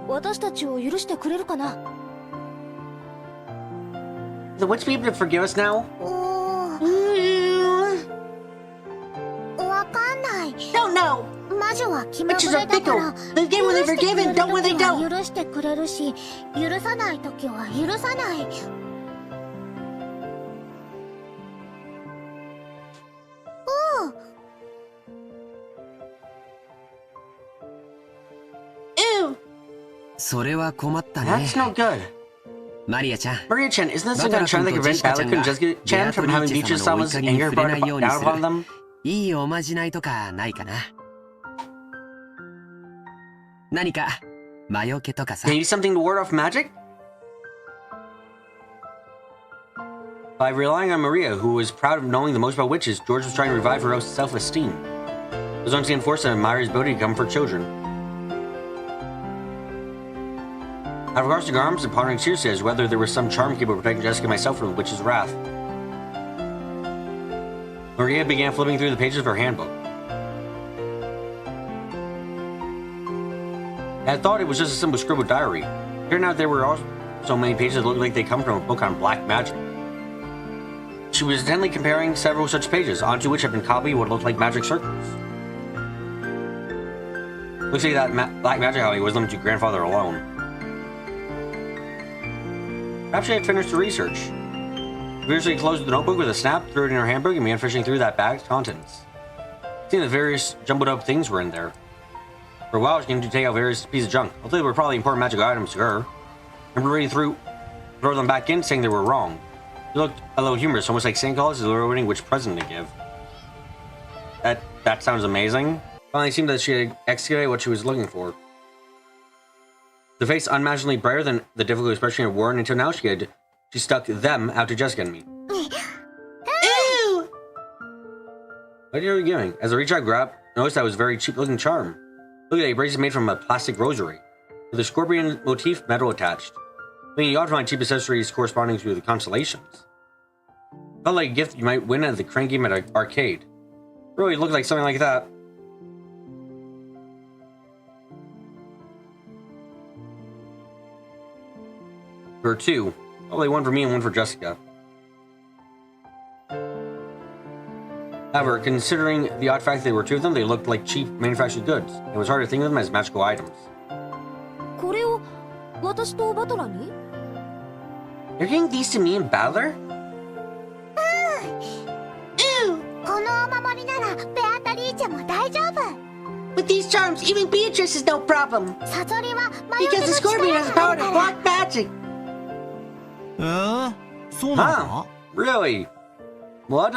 私たちを許してくれるかな。 The witch be able to forgive us now? わかんない。 Don't know. 魔女は気まぐ Witches れ are だから fickle. They give when they forgive and don't when they 許 don't. してくれるし、許さないときは許さない。Ew! それは困ったね。 That's no good. マリアちゃん。 Maria Chen, isn't this some kind バ of trend that ト could ラ君 prevent とジェシカちゃ Alec ん and が Jessica ベア Chen ト from リー having チェ Beatrice 様のお Sama's 怒りに anger 触れ brought ないように down する upon them? いいおまじないとかないかな。何か魔除けとかさ。 Maybe something to ward off magic? By relying on Maria, who was proud of knowing the most about witches, George was trying to revive her self-esteem. It was once again forced to admire his ability to comfort children. Out of regards to Garms and pondering seriously as whether there was some charm capable of protecting Jessica and myself from the witch's wrath, Maria began flipping through the pages of her handbook. I had thought it was just a simple scribbled diary. It turned out there were also many pages that looked like they come from a book on black magic. She was intently comparing several such pages, onto which had been copied what looked like magic circles. Looks like that black magic hobby was limited to grandfather alone. Perhaps she had finished the research. She vigorously closed the notebook with a snap, threw it in her handbook, and began fishing through that bag's contents. Seeing the various jumbled up things were in there. For a while, she came to take out various pieces of junk. Although they were probably important magic items to her. Remember reading through, throw them back in, saying they were wrong. She looked a little humorous, almost like Santa Claus is deliberating which present to give. That sounds amazing. Finally, it seemed that she had excavated what she was looking for. The face unimaginably brighter than the difficult expression she had worn until now, she stuck them out to Jessica and me. Ew! What are you doing? As I reached out, grabbed, noticed that it was a very cheap-looking charm. Look at it, a bracelet made from a plastic rosary, with a scorpion motif metal attached. I mean, you often find cheap accessories corresponding to the constellations. Felt like a gift you might win at the crank game at an arcade. Really looked like something like that. There were two. Probably one for me and one for Jessica. However, considering the odd fact that there were two of them, they looked like cheap manufactured goods. It was hard to think of them as magical items. これを私とバトラーに？ You're giving these to me and Battler? Ooh, このお守りならベアタリーチェも大丈夫。 With these charms, even Beatrice is no problem. サソリは魔除け Because の the 力 Scorpion が has the power ある to から block magic. そうなの Huh? か？ Really? What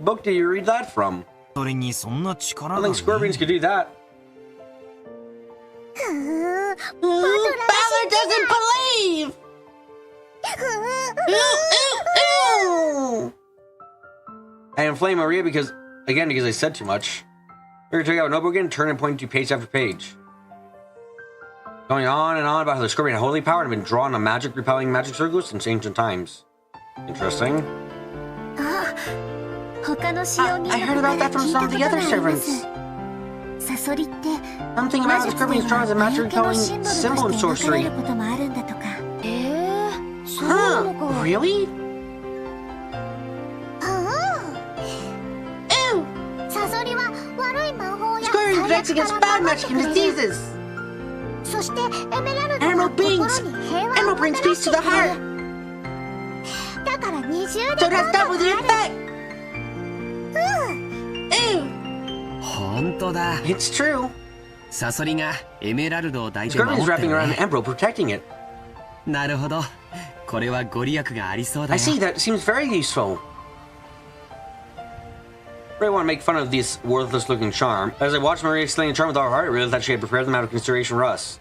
book did you read that from? それにそんな I 力 don't が think Scorpions could do that. ふう Battler doesn't believe! I inflame Maria because I said too much. We're gonna take out a notebook again, turn and point to page after page. Going on and on about how the Scorpion had holy power and had been drawn on magic repelling magic circles since ancient times. Interesting. あ、他の使用人 I heard about that from some of the other servants. サソリって Something 魔 about the 術で Scorpion's drawn as a は魔 magic 除けの repelling シンボルとして symbol in 描かれ sorcery. ることもあるんだとか。そうなの Huh? か。 Really? サソリは悪い魔法や Scorpion 最 protects 悪 against から bad 守って magic く and れる。 diseases. そしてエメラルド Emerald は brings 心に平和を Emerald も brings たら peace して to the くれ heart. る。だから二重で So it has 効果 double the がある。 effect. 本当だ。 It's true. サソリがエメラルドを抱いて守 Scorpion's って wrapping る around ね an。emerald, protecting it. なるほど。これはご利益がありそうだ I よ。 see. That seems very useful. I want to make fun of this worthless-looking charm. As I watched Maria explain the charm with all her heart, I realized that she had prepared them out of consideration for us.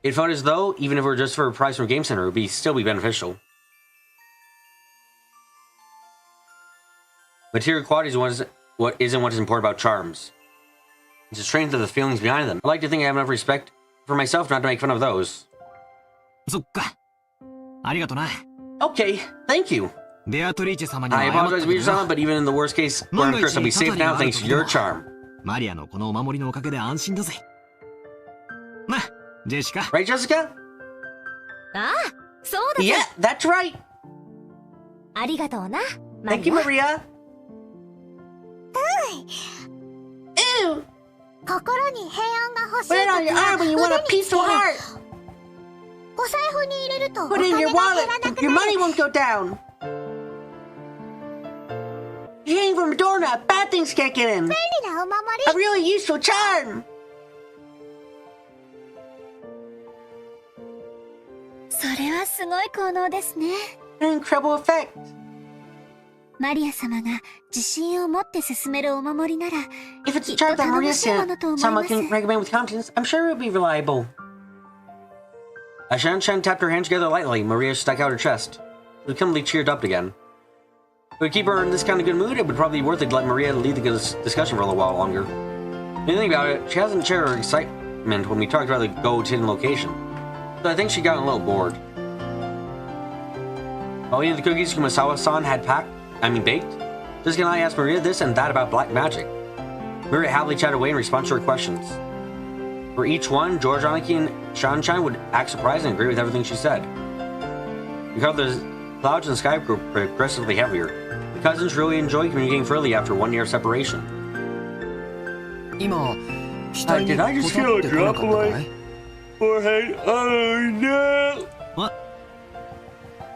It felt as though, even if it were just for a prize from Game Center, it would still be beneficial. Material qualities isn't what is important about charms. It's the strength of the feelings behind them. I like to think I have enough respect for myself not to make fun of those. そっか。ありがとな。 Okay, thank you. ベアトリーチェ様には I 謝った apologize, けど Beatrice-sama, な but even in the worst case, where I'm cursed, I'll be safe now thanks to your charm. マリアのこのお守りのおかげで安心だぜ。な、ジェシカ。 Right, Jessica? ああ、そうだ。 Yeah, that's right. ありがとうな。マ Thank リ you, ア。 Maria. Ew! 心に平安が欲しい Put it on 時 your は arm when you want a 腕につけ peaceful る。 heart. お財布に入れるとお Put it 金 in が your 減ら wallet. なく Your な money る。 won't go down. You're hanging from a doorknob. Bad things can't get in. 便利なお守 A り。 really useful charm. それはすごい効能ですね。 An incredible effect. マリア様が自信を持って進めるお守りなら、 If it's き a っと charm that 頼 Maria もしいものと思い someone ます。 can recommend with confidence, I'm sure it will be reliable. As Shan tapped her hands together lightly, Maria stuck out her chest. It became cheered up again. If we keep her in this kind of good mood, it would probably be worth it to let Maria lead the discussion for a little while longer. When you think about it, she hasn't shared her excitement when we talked about the gold's hidden location. So I think she got a little bored. While eating the cookies Kumasawa-san had baked, Jessica and I asked Maria this and that about black magic. Maria happily chatted away in response to her questions. For each one, George, Aniki, and Shanchan would act surprised and agree with everything she said. Because the clouds in the sky grew progressively heavier, the cousins really enjoyed communicating freely after 1 year of separation. 今、額に did I just ポ feel タ a ってこな drop か of ったか my い？ forehead? Oh no!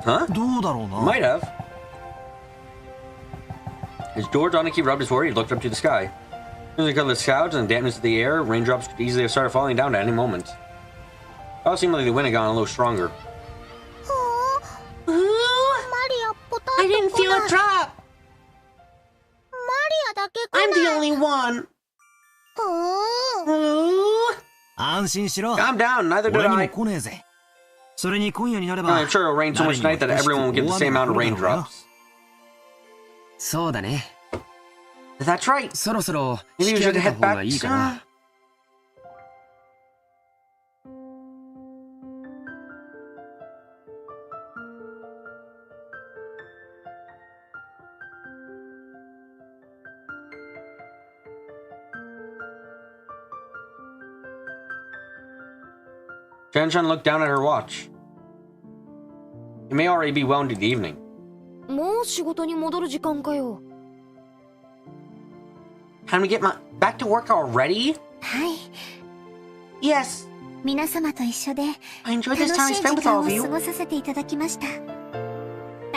Huh? どうだろうな。 Might have. As George Aniki rubbed his forehead, he looked up to the sky. Because of the clouds and the dampness of the air, raindrops could easily have started falling down at any moment. It all seemed like the wind had gotten a little stronger. マリアポタッと I didn't 来 feel ない。 a drop! マリアだけ来 I'm ない。 the only one! うーん。 Ooh. 安心しろ。 Calm down, neither did 俺にも I. 来ねえぜ。それに今夜になれ I'm ば。 sure it'll rain so much tonight that everyone will get the same amount of raindrops. そうだね。 That's right. そろそろ Maybe 引 we き上 should げた head 方が back いいか soon. な。Chen looked down at her watch. It may already be well into the evening. もう仕事に戻る時間かよ。Time to get back to work already? はい。Yes. 皆様と一緒で I 楽 enjoyed し this い time 時 spent with 間 all を of you. 過ごさせていただきました。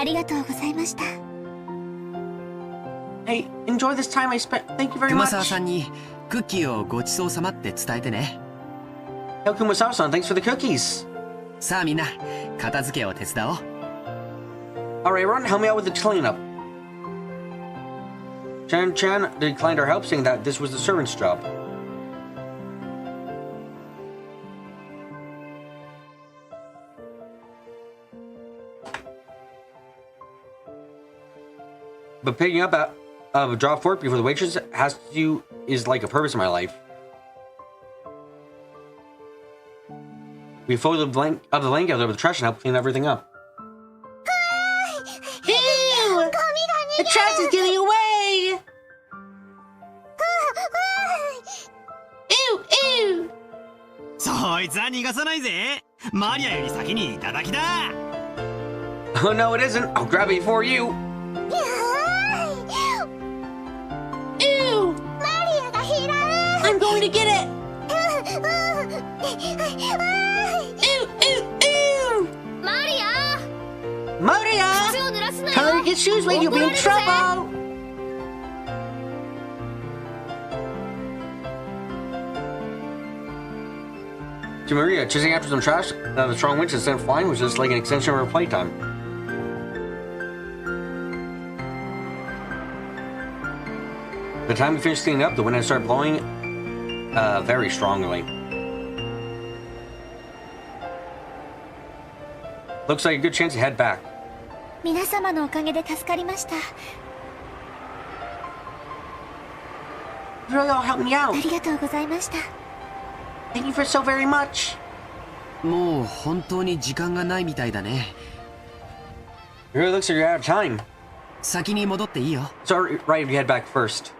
ありがとうございました。Hey, enjoy this time I spent. Thank you very 熊 much. 沢さんにクッキーをごちそうさまって伝えてね。Tell Kumasawa-san, thanks for the cookies. さあみんな、片付けを手伝おう。Alright, everyone, help me out with the cleanup. Chan declined our help, saying that this was the servant's job. But picking up a job for it before the waitress is like a purpose in my life. We folded the blanket of the with the trash and helped clean everything up. Ew! The trash is getting away! Ew! Ew! そいつは逃がさないぜ。マリアより先にいただきだ。Oh no, it isn't. I'll grab it for you. Ew! I'm going to get it. Ew! Ew! Ew! Maria! Tell her to get shoes ready. You'll be in trouble. To Maria, chasing after some trash the strong winds had sent flying was just like an extension of her playtime. By the time we finished cleaning up, the wind had started blowing very strongly. Looks like a good chance to head back. 皆様のおかげで助かりました。You really all helped me あ out. りがとうございました。Thank you for so very much. もう本当に時間がないみたいだね。It really looks like you're out of time. 先に戻っていいよ。 So right if you head back first.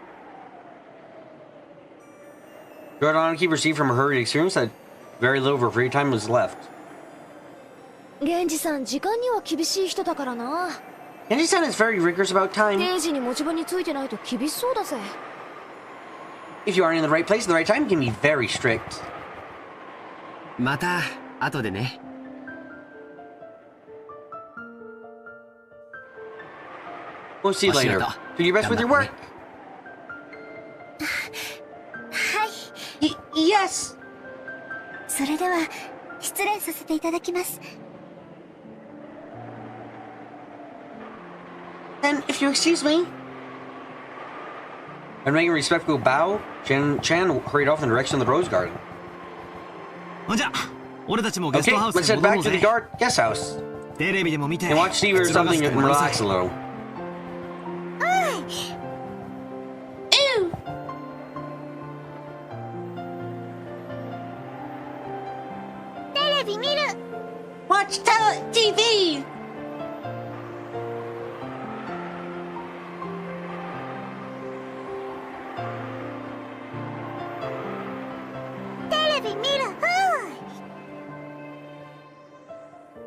Jordanaki received from her hurried experience that very little of her free time was left. 源氏さん、時間には厳しい人だからな。Genji-san is very rigorous about time. 定時に持ち場についてないと厳しそうだぜ。If you aren't in the right place at the right time, it can be very strict. また後でね。We'll see you later. Do your best with your work. はい。Yes! それでは失礼させていただきます。Then, if you excuse me. And making a respectful bow, Chan hurried off in the direction of the rose garden. ほんじゃ、俺たちもゲスト Okay, ハウス let's に head 戻ろ back う to the ぜ。 guest house. テレビでも見て。 And watch TV or something and relax a little. Ew! Watch TV!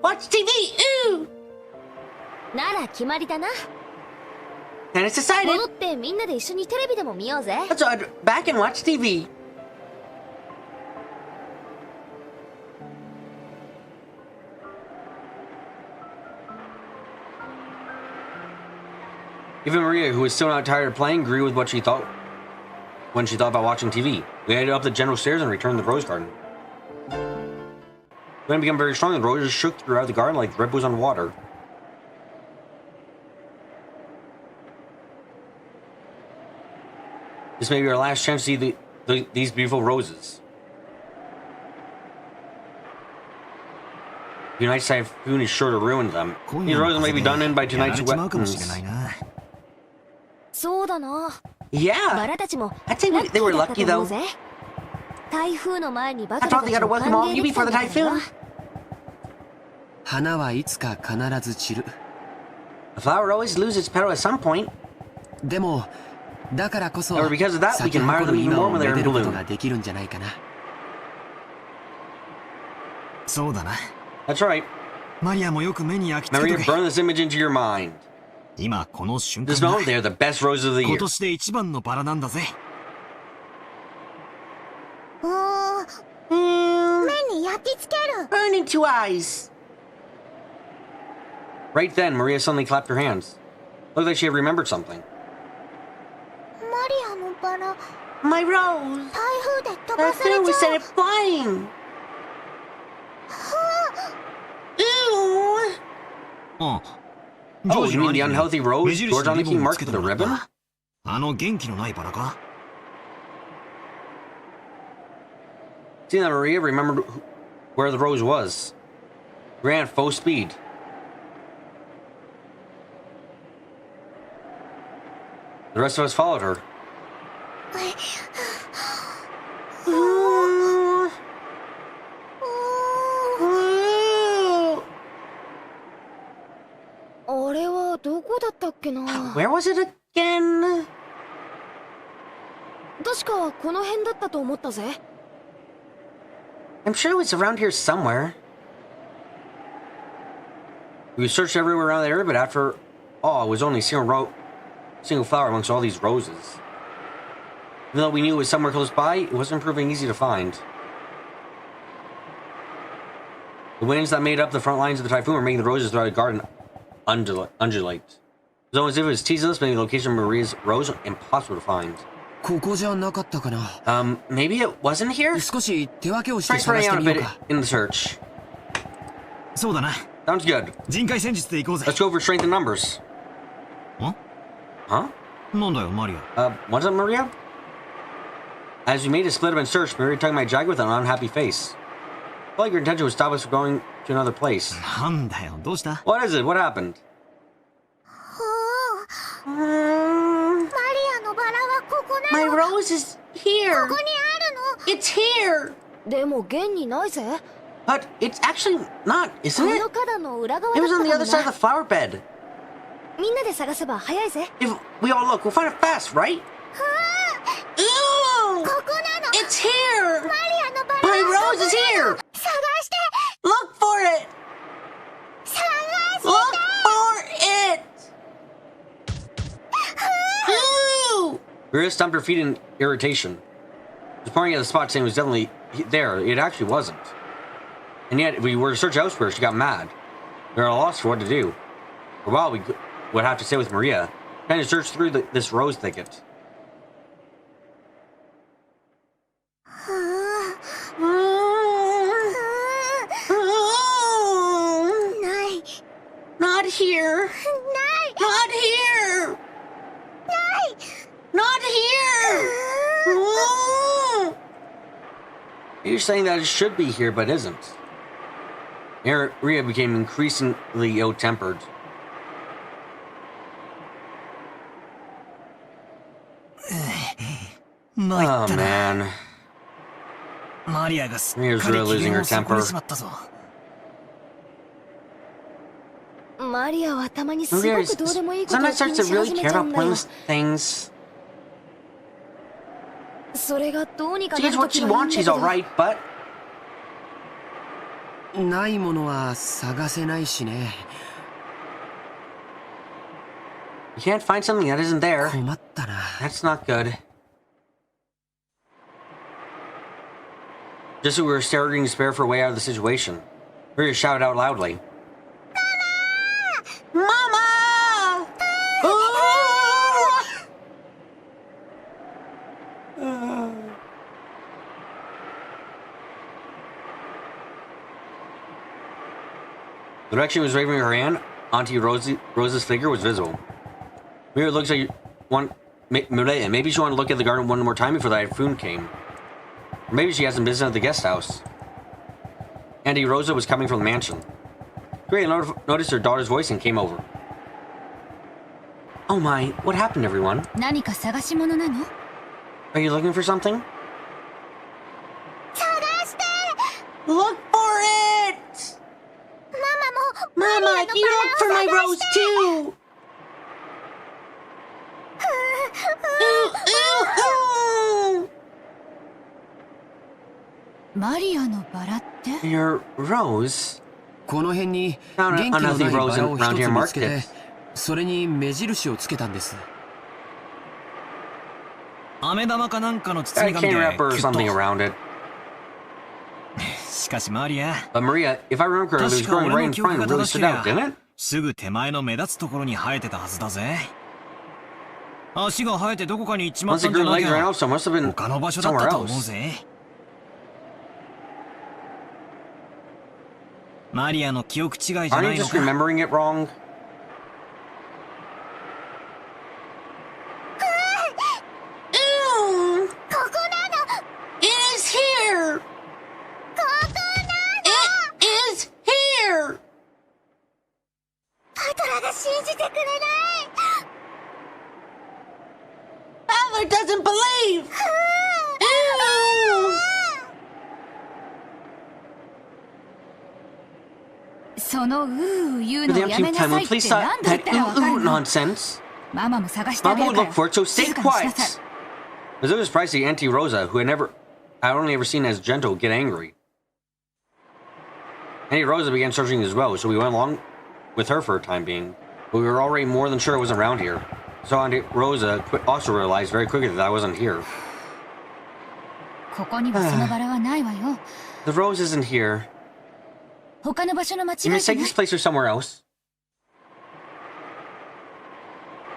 Watch TV! Ooh! なら決まりだな。 And it's decided. 戻ってみんなで一緒にテレビでも見ようぜ。 Let's all back and watch TV. Even Maria, who was still not tired of playing, agreed with what she thought when she thought about watching TV. We headed up the general stairs and returned to the rose garden. The wind became very strong and the roses shook throughout the garden like ripples on water. This may be our last chance to see these beautiful roses. Tonight's typhoon is sure to ruin them. These roses may be done in by tonight's weapons. そうだな。 Yeah, バラたちも I'd say they were lucky だ though. ぜ。台風の前にバ I ト thought ル they た got ち to を welcome 歓 all 迎 you でき before たん the だけど typhoon. な。花はいつか必ず散る。 A flower always loses its petal at some point. でもだからこそ Or because of that, we 咲き can admire 誇る them even 今 more を when め they're で in ること bloom. ができるんじゃないかな。そうだな。 That's right. マリアもよく目に焼き付け Maria, とけ。 burn this image into your mind. 今この瞬 This 間 moment, が they're the best roses of the 今 year. 年で一番のバラなんだぜ。目に焼き付ける。 Burn into eyes. Right then, Maria suddenly clapped her hands. Looked like she had remembered something. マリアのバラ、 My rose. 台風で飛 The ばされ thing ち was ゃ set う。 it flying. Ew. ああ。 Oh, you mean the unhealthy rose 目印 George の on リ the ボ key ンを marked つけ with て a もらった ribbon? あの元気のないバラか。 Seeing that Maria remembered where the rose was, ran at full speed. The rest of us followed her. あれはどこだったっけな。 Where was it again? 確かこの辺だったと思ったぜ。 I'm sure it was around here somewhere. We searched everywhere around the area, but after all, it was only a single flower amongst all these roses. Even though we knew it was somewhere close by, it wasn't proving easy to find. The winds that made up the front lines of the typhoon were making the roses throughout the garden undulate. It was almost as if it was teasing us, making the location of Maria's rose impossible to find. ここじゃなかったかな。 Maybe it wasn't here? 少し手分けをして Try 探 spreading して out a みよう bit か。 in the search. そうだな。 Sounds good. 人海戦術で行こうぜ。 Let's go for strength in numbers. ん Huh? なんだよ、マリア。 What's up, Maria? As we made a split up and search, Maria tugged my jacket with an unhappy face. I felt like your intention was to stop us from going to another place. なんだよ、どうした？ What is it? What happened? マリアのバラはここな My の。 rose is here. ここにあるの。 It's here. でも現にないぜ。 But it's actually not, こ isn't it? の花壇の裏側 It だっ was た on the か other も side of な。 the flower bed. みんなで探せば早いぜ。 If we all look, we'll find it fast, right? Ew! ここなの。 It's here. マリアのバラ My は rose is here. 探して。 Look for it. 探して。 Look for it. Ew! Maria stumped her feet in irritation. She was pointing at the spot saying it was definitely there. It actually wasn't. And yet, if we were to search elsewhere, she got mad. We were at a loss for what to do. For a while, we would have to stay with Maria, trying to search through this rose thicket. Not here. Not here. Not here. You're saying that it should be here, but isn't. Maria became increasingly ill-tempered. Oh man. マリアがすっか Maria's り really 機 losing 嫌 her を損ね temper. しまったぞ。マリアはたまにすご Maria くどうでもいいことを sometimes 気に starts to し really 始め care ちゃうん about だよ。 pointless things. それがどうにか She な gets る what 時 she はいいん wants, だ she's けど。 alright, but ないものは探せないしね。 you can't find something that isn't there. 困ったな。 That's not good. Just as we were staring in despair for a way out of the situation, Maria shouted out loudly. Mama! The direction she was waving her hand, Auntie Rose's figure was visible. Maria looks like maybe she wanted to look at the garden one more time before the typhoon came. Or maybe she had some business at the guest house. Auntie Rosa was coming from the mansion. Maria noticed her daughter's voice and came over. Oh my, what happened, everyone? 何か探し物なの？ Are you looking for something? 探して。 Look for it! ママも Mama, can you look for my rose too? マリアのバラって Your rose? この辺に Found 元 an 気のない unhealthy バ rose ラを一 around つ here 見 and つけ marked て it. それに目印をつけたんです。飴玉かなんかの Got 包 a み紙 cane で wrapper or キュッ something と。 around it. しかしマリア、 But Maria, if I remember correctly, it was 確か growing 俺 right の in 記憶 front が and really 正し stood けり out, didn't ゃ it? すぐ手前の目立つところに生えてたはずだぜ。足が生えてどこかに行っちまっ Once た it んじゃ grew な legs き ran ゃ off, so it must have been 他の場所だっ somewhere たと思う else. ぜ。マリアの記憶違いじゃ Aren't な you いの just か。 remembering it wrong? It is here! It is here! パトラが信じてくれない Father doesn't believe! そのうー言う For の the やめ umpteenth な time, さ when いって police saw 何度言っ that たらわかるの。 nonsense, ママも探してあ Mama げ would るか look for ら it, so stay 静かにしなさい。 quiet. It was surprised to see Auntie Rosa, who I'd only ever seen as gentle, get angry. Auntie Rosa began searching as well, so we went along with her for a time being. But we were already more than sure it wasn't around here. So Auntie Rosa also realized very quickly that I wasn't here. ここにはそのバラはないわよ。 The rose isn't here. 他の場所の間違 You いじゃ mistake ない this。place for somewhere else.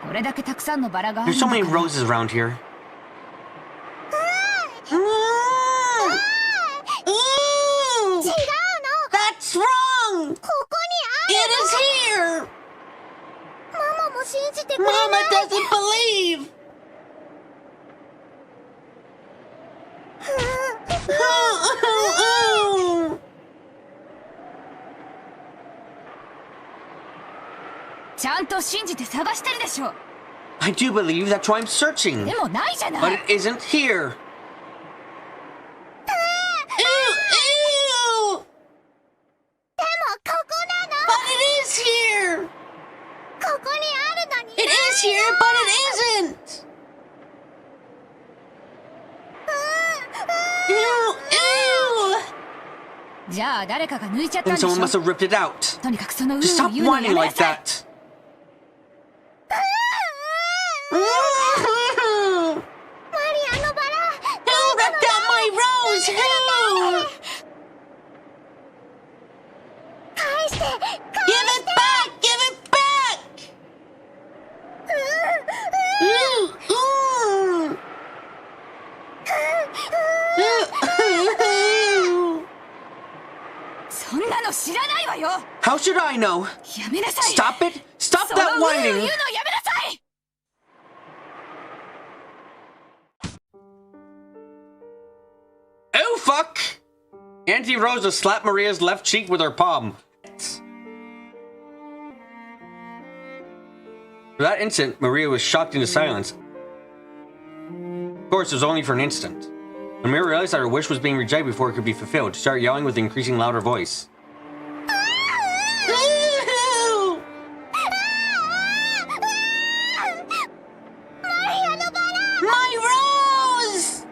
これだけたくさんのバラがある There's ん so だ many から。 roses around here. That's wrong! It is here! ママも信じてくれない Mama doesn't believe! Oh, ちゃんと信じて探してるでしょ。 I do believe, that's why I'm searching. でもないじゃな But い。 it isn't here. Ew! でもここなの But it is here! ここにあるのに It is here, but it isn't! Ew! じゃあ誰かが抜いちゃったん Then でしょ。 someone must have ripped it out. とにかくそのう Just ーを stop 言うのや whining めな like さい。 that. Who ripped out my rose? Who? 返して Give it back! Give it back! Ooh, ooh. Ooh. そんなの知らないわよ。 How should I know? やめなさい。 Stop it! Stop その that うー言うの whining! やめなさい。Oh fuck! Auntie Rosa slapped Maria's left cheek with her palm. For that instant, Maria was shocked into silence. Of course, it was only for an instant. When Maria realized that her wish was being rejected before it could be fulfilled, she started yelling with an increasing louder voice. My rose!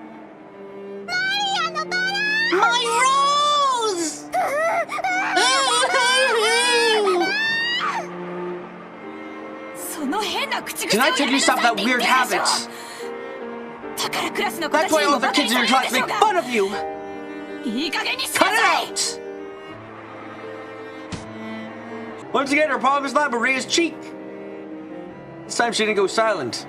My rose! Can I tell you to stop that weird habit? だからクラスの子た That's ち why に all も the バカに kids さ in れ your る class でしょ make うが。 fun of you! いい加減にし Cut な it さい。 out! Once again, her palm slapped Maria's cheek. This time she didn't go silent.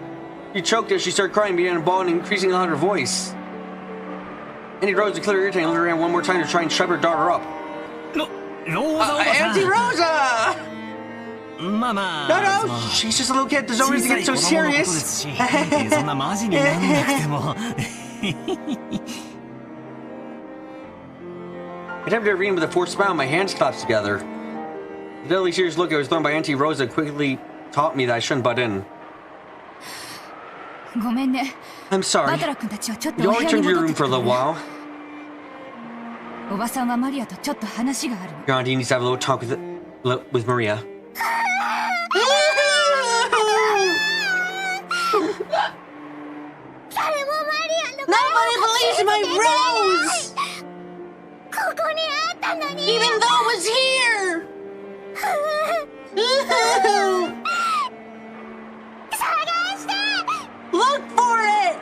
She choked as she started crying and began to bawl in an increasingly louder voice. Auntie Rosa clearly irritated and looked around one more time to try and shut her daughter up. ローザおばさん。 Auntie Rosa! まあま No, あ。 no, she's just a little kid. There's no 小 reason さ to い get 子 so 供のことです serious. し、そんなマジになんなくても。 I attempted to read him with a forced smile, my hands clasped together. The deadly serious look I was thrown by Auntie Rosa quickly taught me that I shouldn't butt in. ごめんね。 I'm バ sorry. トラ君たちはちょっと You お all 部屋 returned に to your 戻っ room てき for a て little while. おばさんはマリアとちょっと話があるの。 Your auntie needs to have a little talk with Maria. Nobody believes in my rose! Even though it was here! Look for it!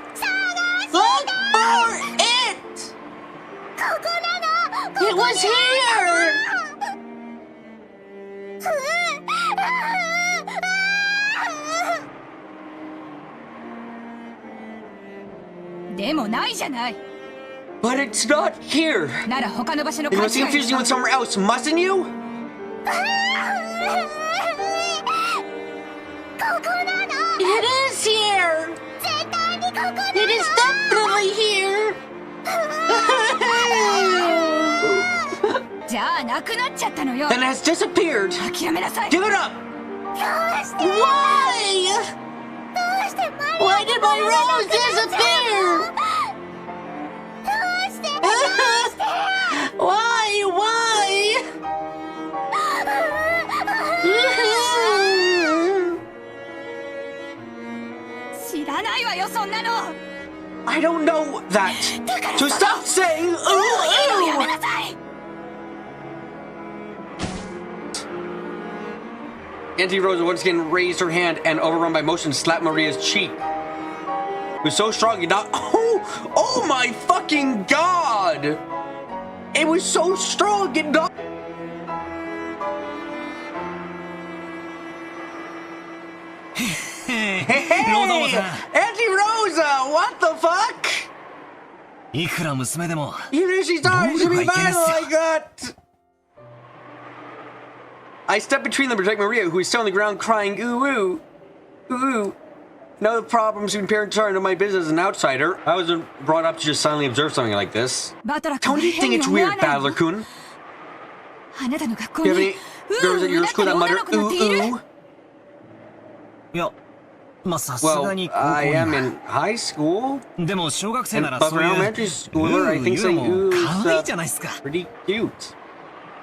Look for it! It was here! でもないじゃない。 But it's not here! なら他の場所の You 勘 must 違 be い confusing with somewhere else, mustn't you? It is here! It is definitely here! じゃあなくなっちゃったのよ。 Then it has disappeared! 諦めなさい。 Give it up! Why? Why did my rose disappear? Why? Why? 知らないわよそんなの。 I don't know that. So stop saying ooh やめ ooh. なさい。 Auntie Rosa once again raised her hand and, overrun by emotion, slapped Maria's cheek. It was so strong, it not. Oh my fucking god! It was so strong, it not. Auntie Rosa, what the fuck? いくら娘でも Even if she's dying, she should be violent like that. I stepped between them to protect Maria, who is still on the ground crying, ooh, ooh, ooh, ooh. No problems between parents are none of my business as an outsider. I was brought up to just silently observe something like this. バトラ君 Don't you think it's weird, Battler-kun? あなたの学校 Do you have に any girls at your school that mutter, 女の子なんている ooh, ooh? いやまあさすが Well, に高校 I に am は in high school. でも小学生 And, なら but そう for いう an elementary schooler, I think 言う saying の ooh も is 可愛いじゃないですか pretty cute.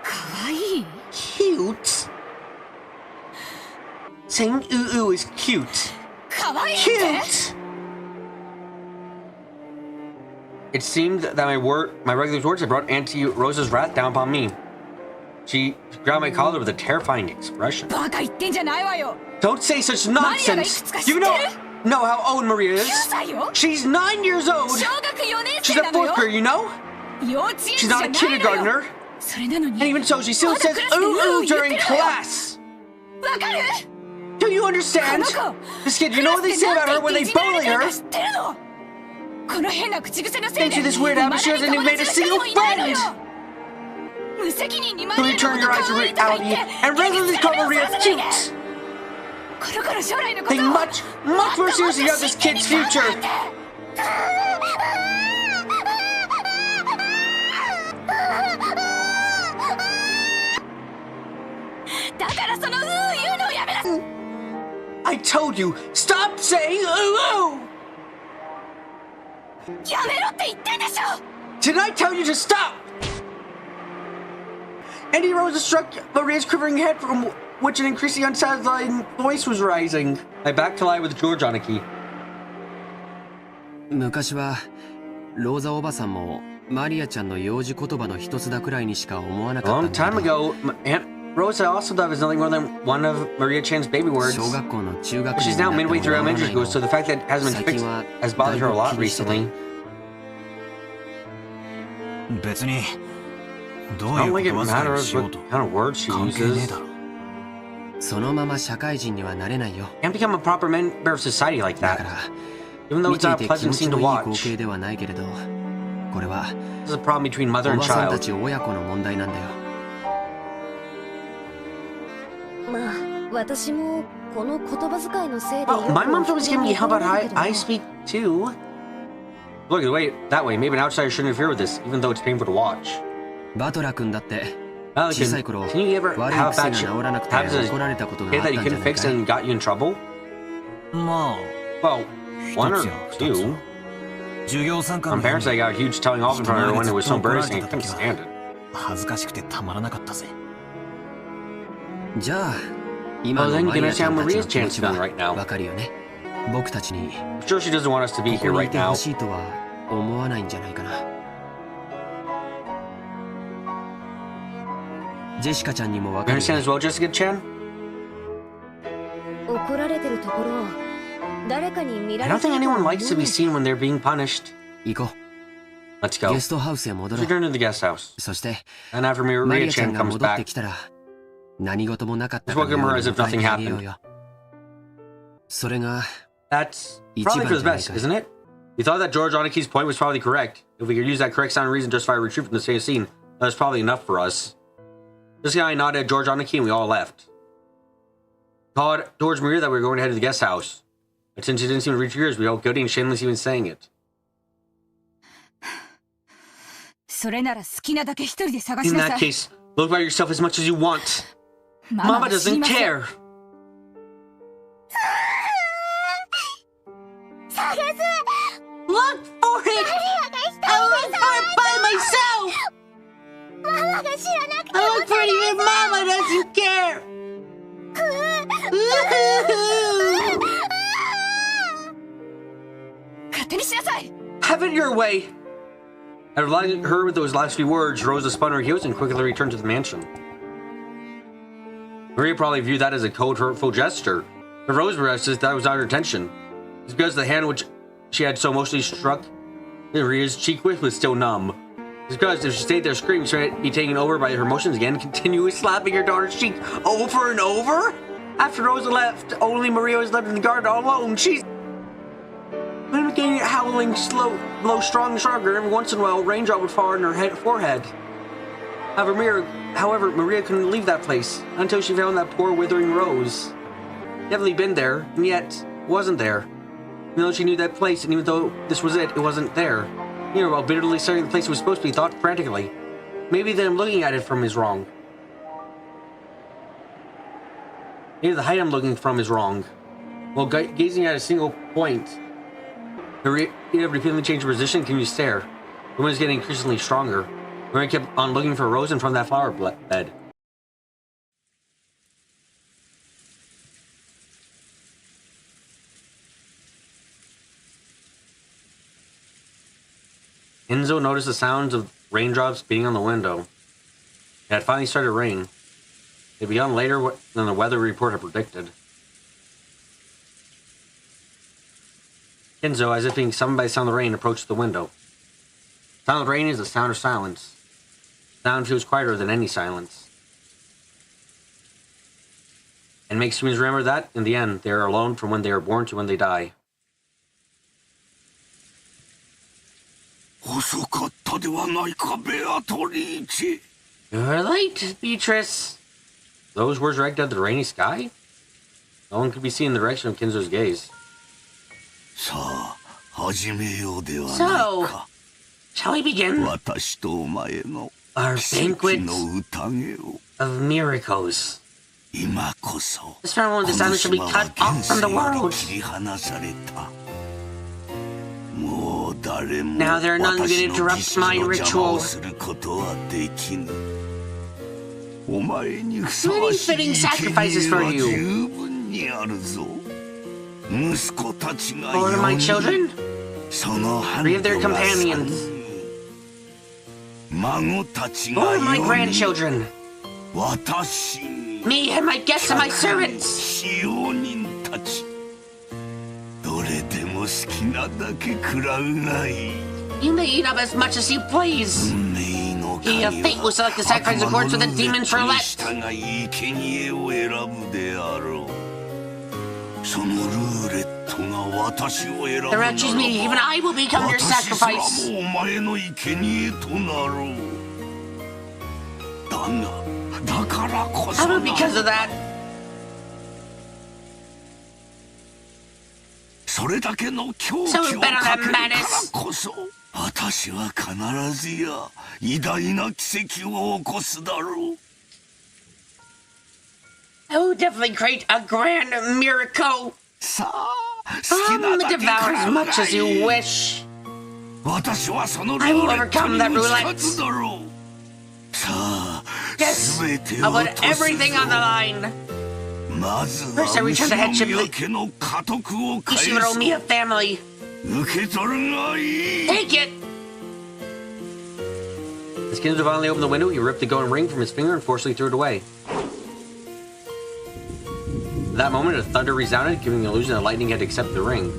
かわいい。 Cute? Saying ooh ooh is cute. かわいいって。 Cute! It seemed that my regular words had brought Auntie Rosa's wrath down upon me. She grabbed my collar with a terrifying expression. バカ言ってんじゃないわよ。 Don't say such nonsense! You know how old Maria 9 is? 歳よ。 She's 9 years old! 小学4年 She's 生 a なのよ。 fourth grader, you know? 幼稚園 She's じゃ not な a いのよ。 kindergartner. それなの And に。 even so, she still says ooh ooh during class! わかる？ Do you understand? この子 This kid, you know what they say about her when they bully her? 知ってるの？この変な口癖のせい Thanks で to this weird habit, she hasn't even made a single friend! 無責任にマ So リ you ア turn の your こと eyes to 可愛いとか言って reality and regularly call Maria cute! この子の将来のこと Think much more seriously about this kid's future! だからその言うのをやめなさい。 I told you, stop saying ooh ooh! やめろって言ってんでしょ。 Did I tell you to stop? Auntie Rosa struck Maria's quivering head from which an increasingly unsatisfying voice was rising. I backed to lie with George on a key. 昔はローザおばさんもマリアちゃんの幼児言葉の一つだくらいにしか思わな A かった long んだ time けど ago, Aunt Rosa also thought it was nothing more than one of Maria Chan's baby words. 小学校の中学 But 年 she's に now なっても midway through 治らな elementary いの school, so the fact that it hasn't been 最 fixed 近は has bothered her a だい lot ぶ気にしてた recently. 別にどう I い don't う think こ it とわずかに matters しよう what と kind of words she 関係ねえ uses. だろそのまま社会人にはなれないよ Can't become a proper member of society like だか that. ら Even though 見 it's てい not a て気 pleasant 持ち scene の to いい光 watch, 景ではないけれどこれは this is a problem between お mother and ばさんた child. ち親子の問題なんだよまあ私もこの言葉遣いのせいで Oh, my mom's always giving me how about I speak too. Look, that way, maybe an outsider shouldn't interfere with this, even though it's painful to watch. バトラ君だって小 Alex, さい頃 can you ever 悪い have 癖 bad が治 shit らなくて happens as 怒られたことが a あ kid っ that た you んじゃ couldn't ない fix かい and got you in trouble? まあ Well, one 一 or つや二 two. つ授業参観 My の parents, 日 they に got a huge telling off in front of everyone. It was so embarrassing. I couldn't stand it. 恥ずかしくてたまらなかったぜじゃあ今 Well, の then you マ can リアちゃん understand たちの Maria's 気持 chance ち feeling は right now. わかるよね僕たちに I'm sure she doesn't want us to be こ here こにい right てほ now. しいとは思わないんじゃないかなジェシカちゃんにもわ You かる understand as well, Jessica-chan? 怒られてるところを誰かに見ら I れ don't て think ると anyone は likes to be seen when they're being punished. 行こ Let's う go. ゲストハウスへ戻ろ Let's う return to the guest house. そして And after マリアちゃ Maria-chan んが comes 戻って back, きたら何事もなかったか Just のよ welcome う her に as if 迎え nothing てあげよう happened. よそれが That's probably for the best, isn't it? You thought that George Oniki's point was probably correct. If we could use that correct sound and reason to justify a retreat from the same scene, that was probably enough for us. This guy nodded at George Oniki and we all left. Called George Maria that we were going to head to the guest house. But since he didn't seem to reach your ears, we felt guilty and shameless even saying it. それなら好きなだけ一人で探し In なさ that い。 case, look by yourself as much as you want. マ Mama は知り doesn't ません care. 探す Look for it! I look for it by myself! ママが知らなくて I も look for it even Mama doesn't care! 勝手にしなさい。 Have it your way! After lighting her with those last few words, Rosa spun her heels and quickly returned to the mansion. Maria probably viewed that as a cold, hurtful gesture. But Rosa realized that was not her intention. It's because the hand which she had so emotionally struck Maria's cheek with was still numb. It's because if she stayed there screaming, she might be taken over by her emotions again, continually slapping her daughter's cheek over and over. After Rosa left, only Maria was left in the garden all alone. She's getting howling blow strong and stronger. Every once in a while, a raindrop would fall on her forehead. However, Maria couldn't leave that place until she found that poor withering rose. Definitely been there, and yet wasn't there. Even though she knew that place, and even though this was it, it wasn't there. Here, while bitterly studying the place it was supposed to be, thought frantically, maybe that I'm looking at it from is wrong. Maybe the height I'm looking from is wrong. While gazing at a single point, Maria repeatedly changed her position, continued to stare. The wind was getting increasingly stronger. Maria kept on looking for a rose in front of that flower bed. Enzo noticed the sounds of raindrops beating on the window. It had finally started to rain. It began later than the weather report had predicted. Enzo, as if being summoned by the sound of the rain, approached the window. The sound of rain is the sound of silence. The sound feels quieter than any silence. And makes humans remember that, in the end, they are alone from when they are born to when they die. 遅かったではないか、ベアトリーチェ。 You're late, Beatrice. Those words directed at the rainy sky? No one could be seen in the direction of Kinzo's gaze. さあ、始めようではない So, か。 shall we begin 私とお前の our 奇跡 banquet の宴を of miracles? 今こそ This family こ this の island shall be 島は cut 現 off from 世 the よ world. り切り離された。もう誰も Now there are none who 私 can の interrupt 儀式 my の邪魔 ritual. をすることはできぬ。お前にふさわ Many しい fitting 生 sacrifices 贄 for は you. 十分にあるぞ。息子たちが For my 4 children, 人、その伴 three 侶 of their が companions. 3人、孫たちが For my 4人、 grandchildren, 私に me and my guests and my servants. 使用人たち、どれでも好きなだけ食らうがいい。 You may eat up as much as you please. 運命の He 神 of fate will select the sacrifice は according to the demon's 悪魔の roulette. ルーレットに従い生贄を選ぶであろう。そのルーレットが私を選ぶ The なら red choose me, even ば I will become your 私すら sacrifice. もお前の生贄となろう。だからこそ How な about because of that? それだけの狂気 So を better か than けるから madness. こそ私は必ずや偉大な奇跡を起こすだろう。 I will definitely create a grand miracle. さあ、好きなだけ Devour as much as you wish. 私はそのルー I will レット overcome に that 打ち roulette. 勝つだろう。さあ、 Yes, すべて I'll を put 落とす everything on the ぞ。 line. まず First, I は return 後 the ろ headship 宮家の家督を返す。 Ishimuro Miya family. 受け取るがいい。 Take it. This As Kinzo violently opened the window, he ripped the golden ring from his finger and forcibly threw it away. At that moment, a thunder resounded, giving the illusion that lightning had accepted the ring.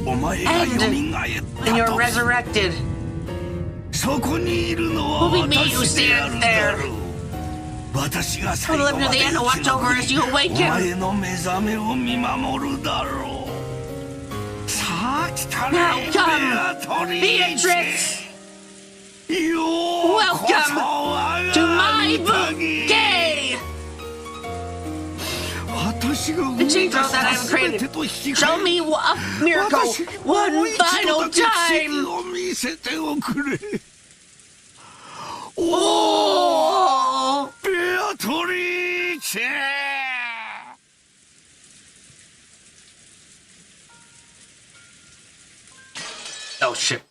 And when you're resurrected, will be me who stands there. I'll live to the end to watch over as you awaken. Now come, Beatrix! Welcome to my bouquet! The change-world that I've created. Show me a miracle one final time! Oh! Beatrice! Oh shit.